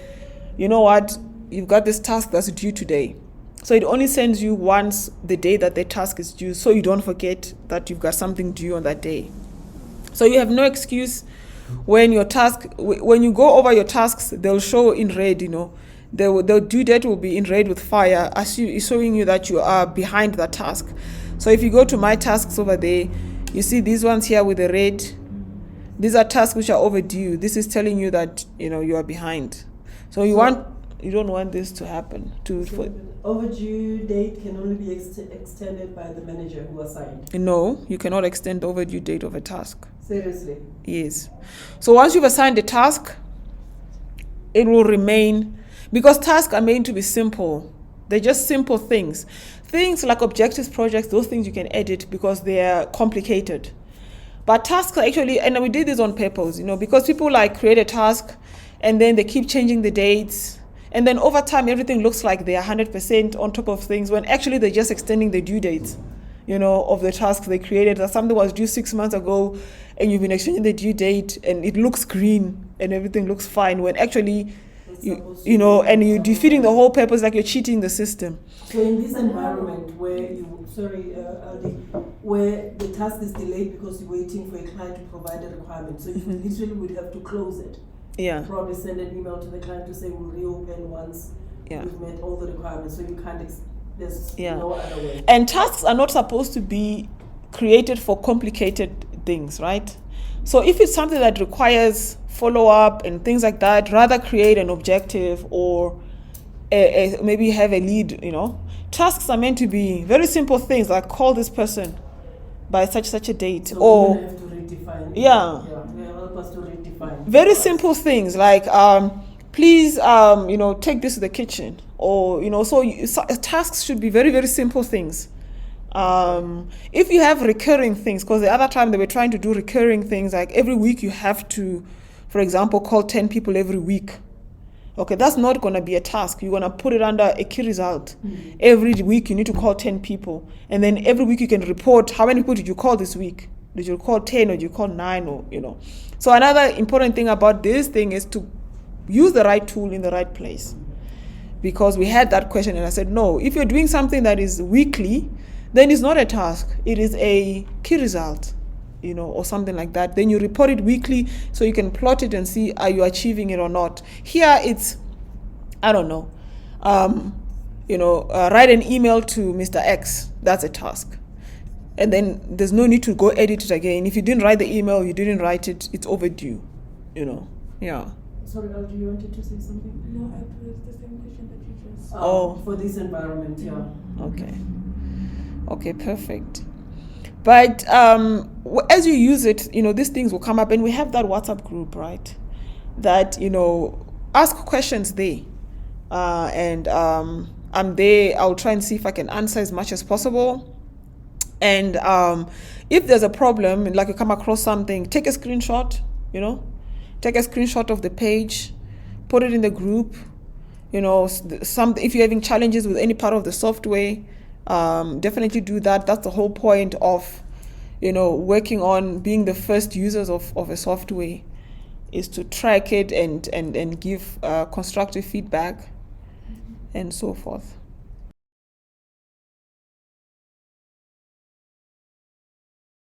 you know what, you've got this task that's due today. So it only sends you once the day that the task is due, so you don't forget that you've got something due on that day. So you have no excuse when you go over your tasks, they'll show in red, The due date will be in red with fire, showing you that you are behind the task. So if you go to my tasks over there, you see these ones here with the red. These are tasks which are overdue. This is telling you that you are behind. So you don't want this to happen. Overdue date can only be extended by the manager who assigned. No, you cannot extend the overdue date of a task. Seriously? Yes. So once you've assigned a task, it will remain. Because tasks are meant to be simple. They're just simple things. Things like objectives, projects, those things you can edit because they're complicated. But tasks are actually, and we did this on purpose, because people create a task and then they keep changing the dates. And then over time, everything looks like they're 100% on top of things when actually they're just extending the due dates, of the tasks they created. That something was due 6 months ago and you've been exchanging the due date and it looks green and everything looks fine when actually and you're defeating the whole purpose, like you're cheating the system. So in this environment where where the task is delayed because you're waiting for a client to provide a requirement, so you literally would have to close it. Yeah. Probably send an email to the client to say we'll reopen once we've met all the requirements. So you can't. There's no other way. And tasks are not supposed to be created for complicated things, right? So if it's something that requires follow-up and things like that, rather create an objective or maybe have a lead, Tasks are meant to be very simple things like call this person by such a date. So or we have to redefine. Yeah. Help us to redefine. Very simple things like please take this to the kitchen or tasks should be very, very simple things. If you have recurring things, because the other time they were trying to do recurring things, like every week you have to, for example, call 10 people every week. Okay, that's not going to be a task. You're going to put it under a key result. Mm-hmm. Every week you need to call 10 people. And then every week you can report how many people did you call this week. Did you call 10 or did you call 9 or, So another important thing about this thing is to use the right tool in the right place. Because we had that question and I said, no, if you're doing something that is weekly, then it's not a task. It is a key result, or something like that. Then you report it weekly so you can plot it and see are you achieving it or not. Here it's, I don't know, write an email to Mr. X. That's a task. And then there's no need to go edit it again. If you didn't write the email, you didn't write it, it's overdue, Yeah. Sorry, do you wanted to say something? No, I posed the same question that you just. For this environment, yeah. Okay. Okay, perfect. But as you use it, these things will come up, and we have that WhatsApp group, right? That, ask questions there. And I'm there. I'll try and see if I can answer as much as possible. And if there's a problem, like you come across something, take a screenshot, take a screenshot of the page, put it in the group. If you're having challenges with any part of the software, definitely do that. That's the whole point of, working on being the first users of a software, is to track it and give constructive feedback and so forth.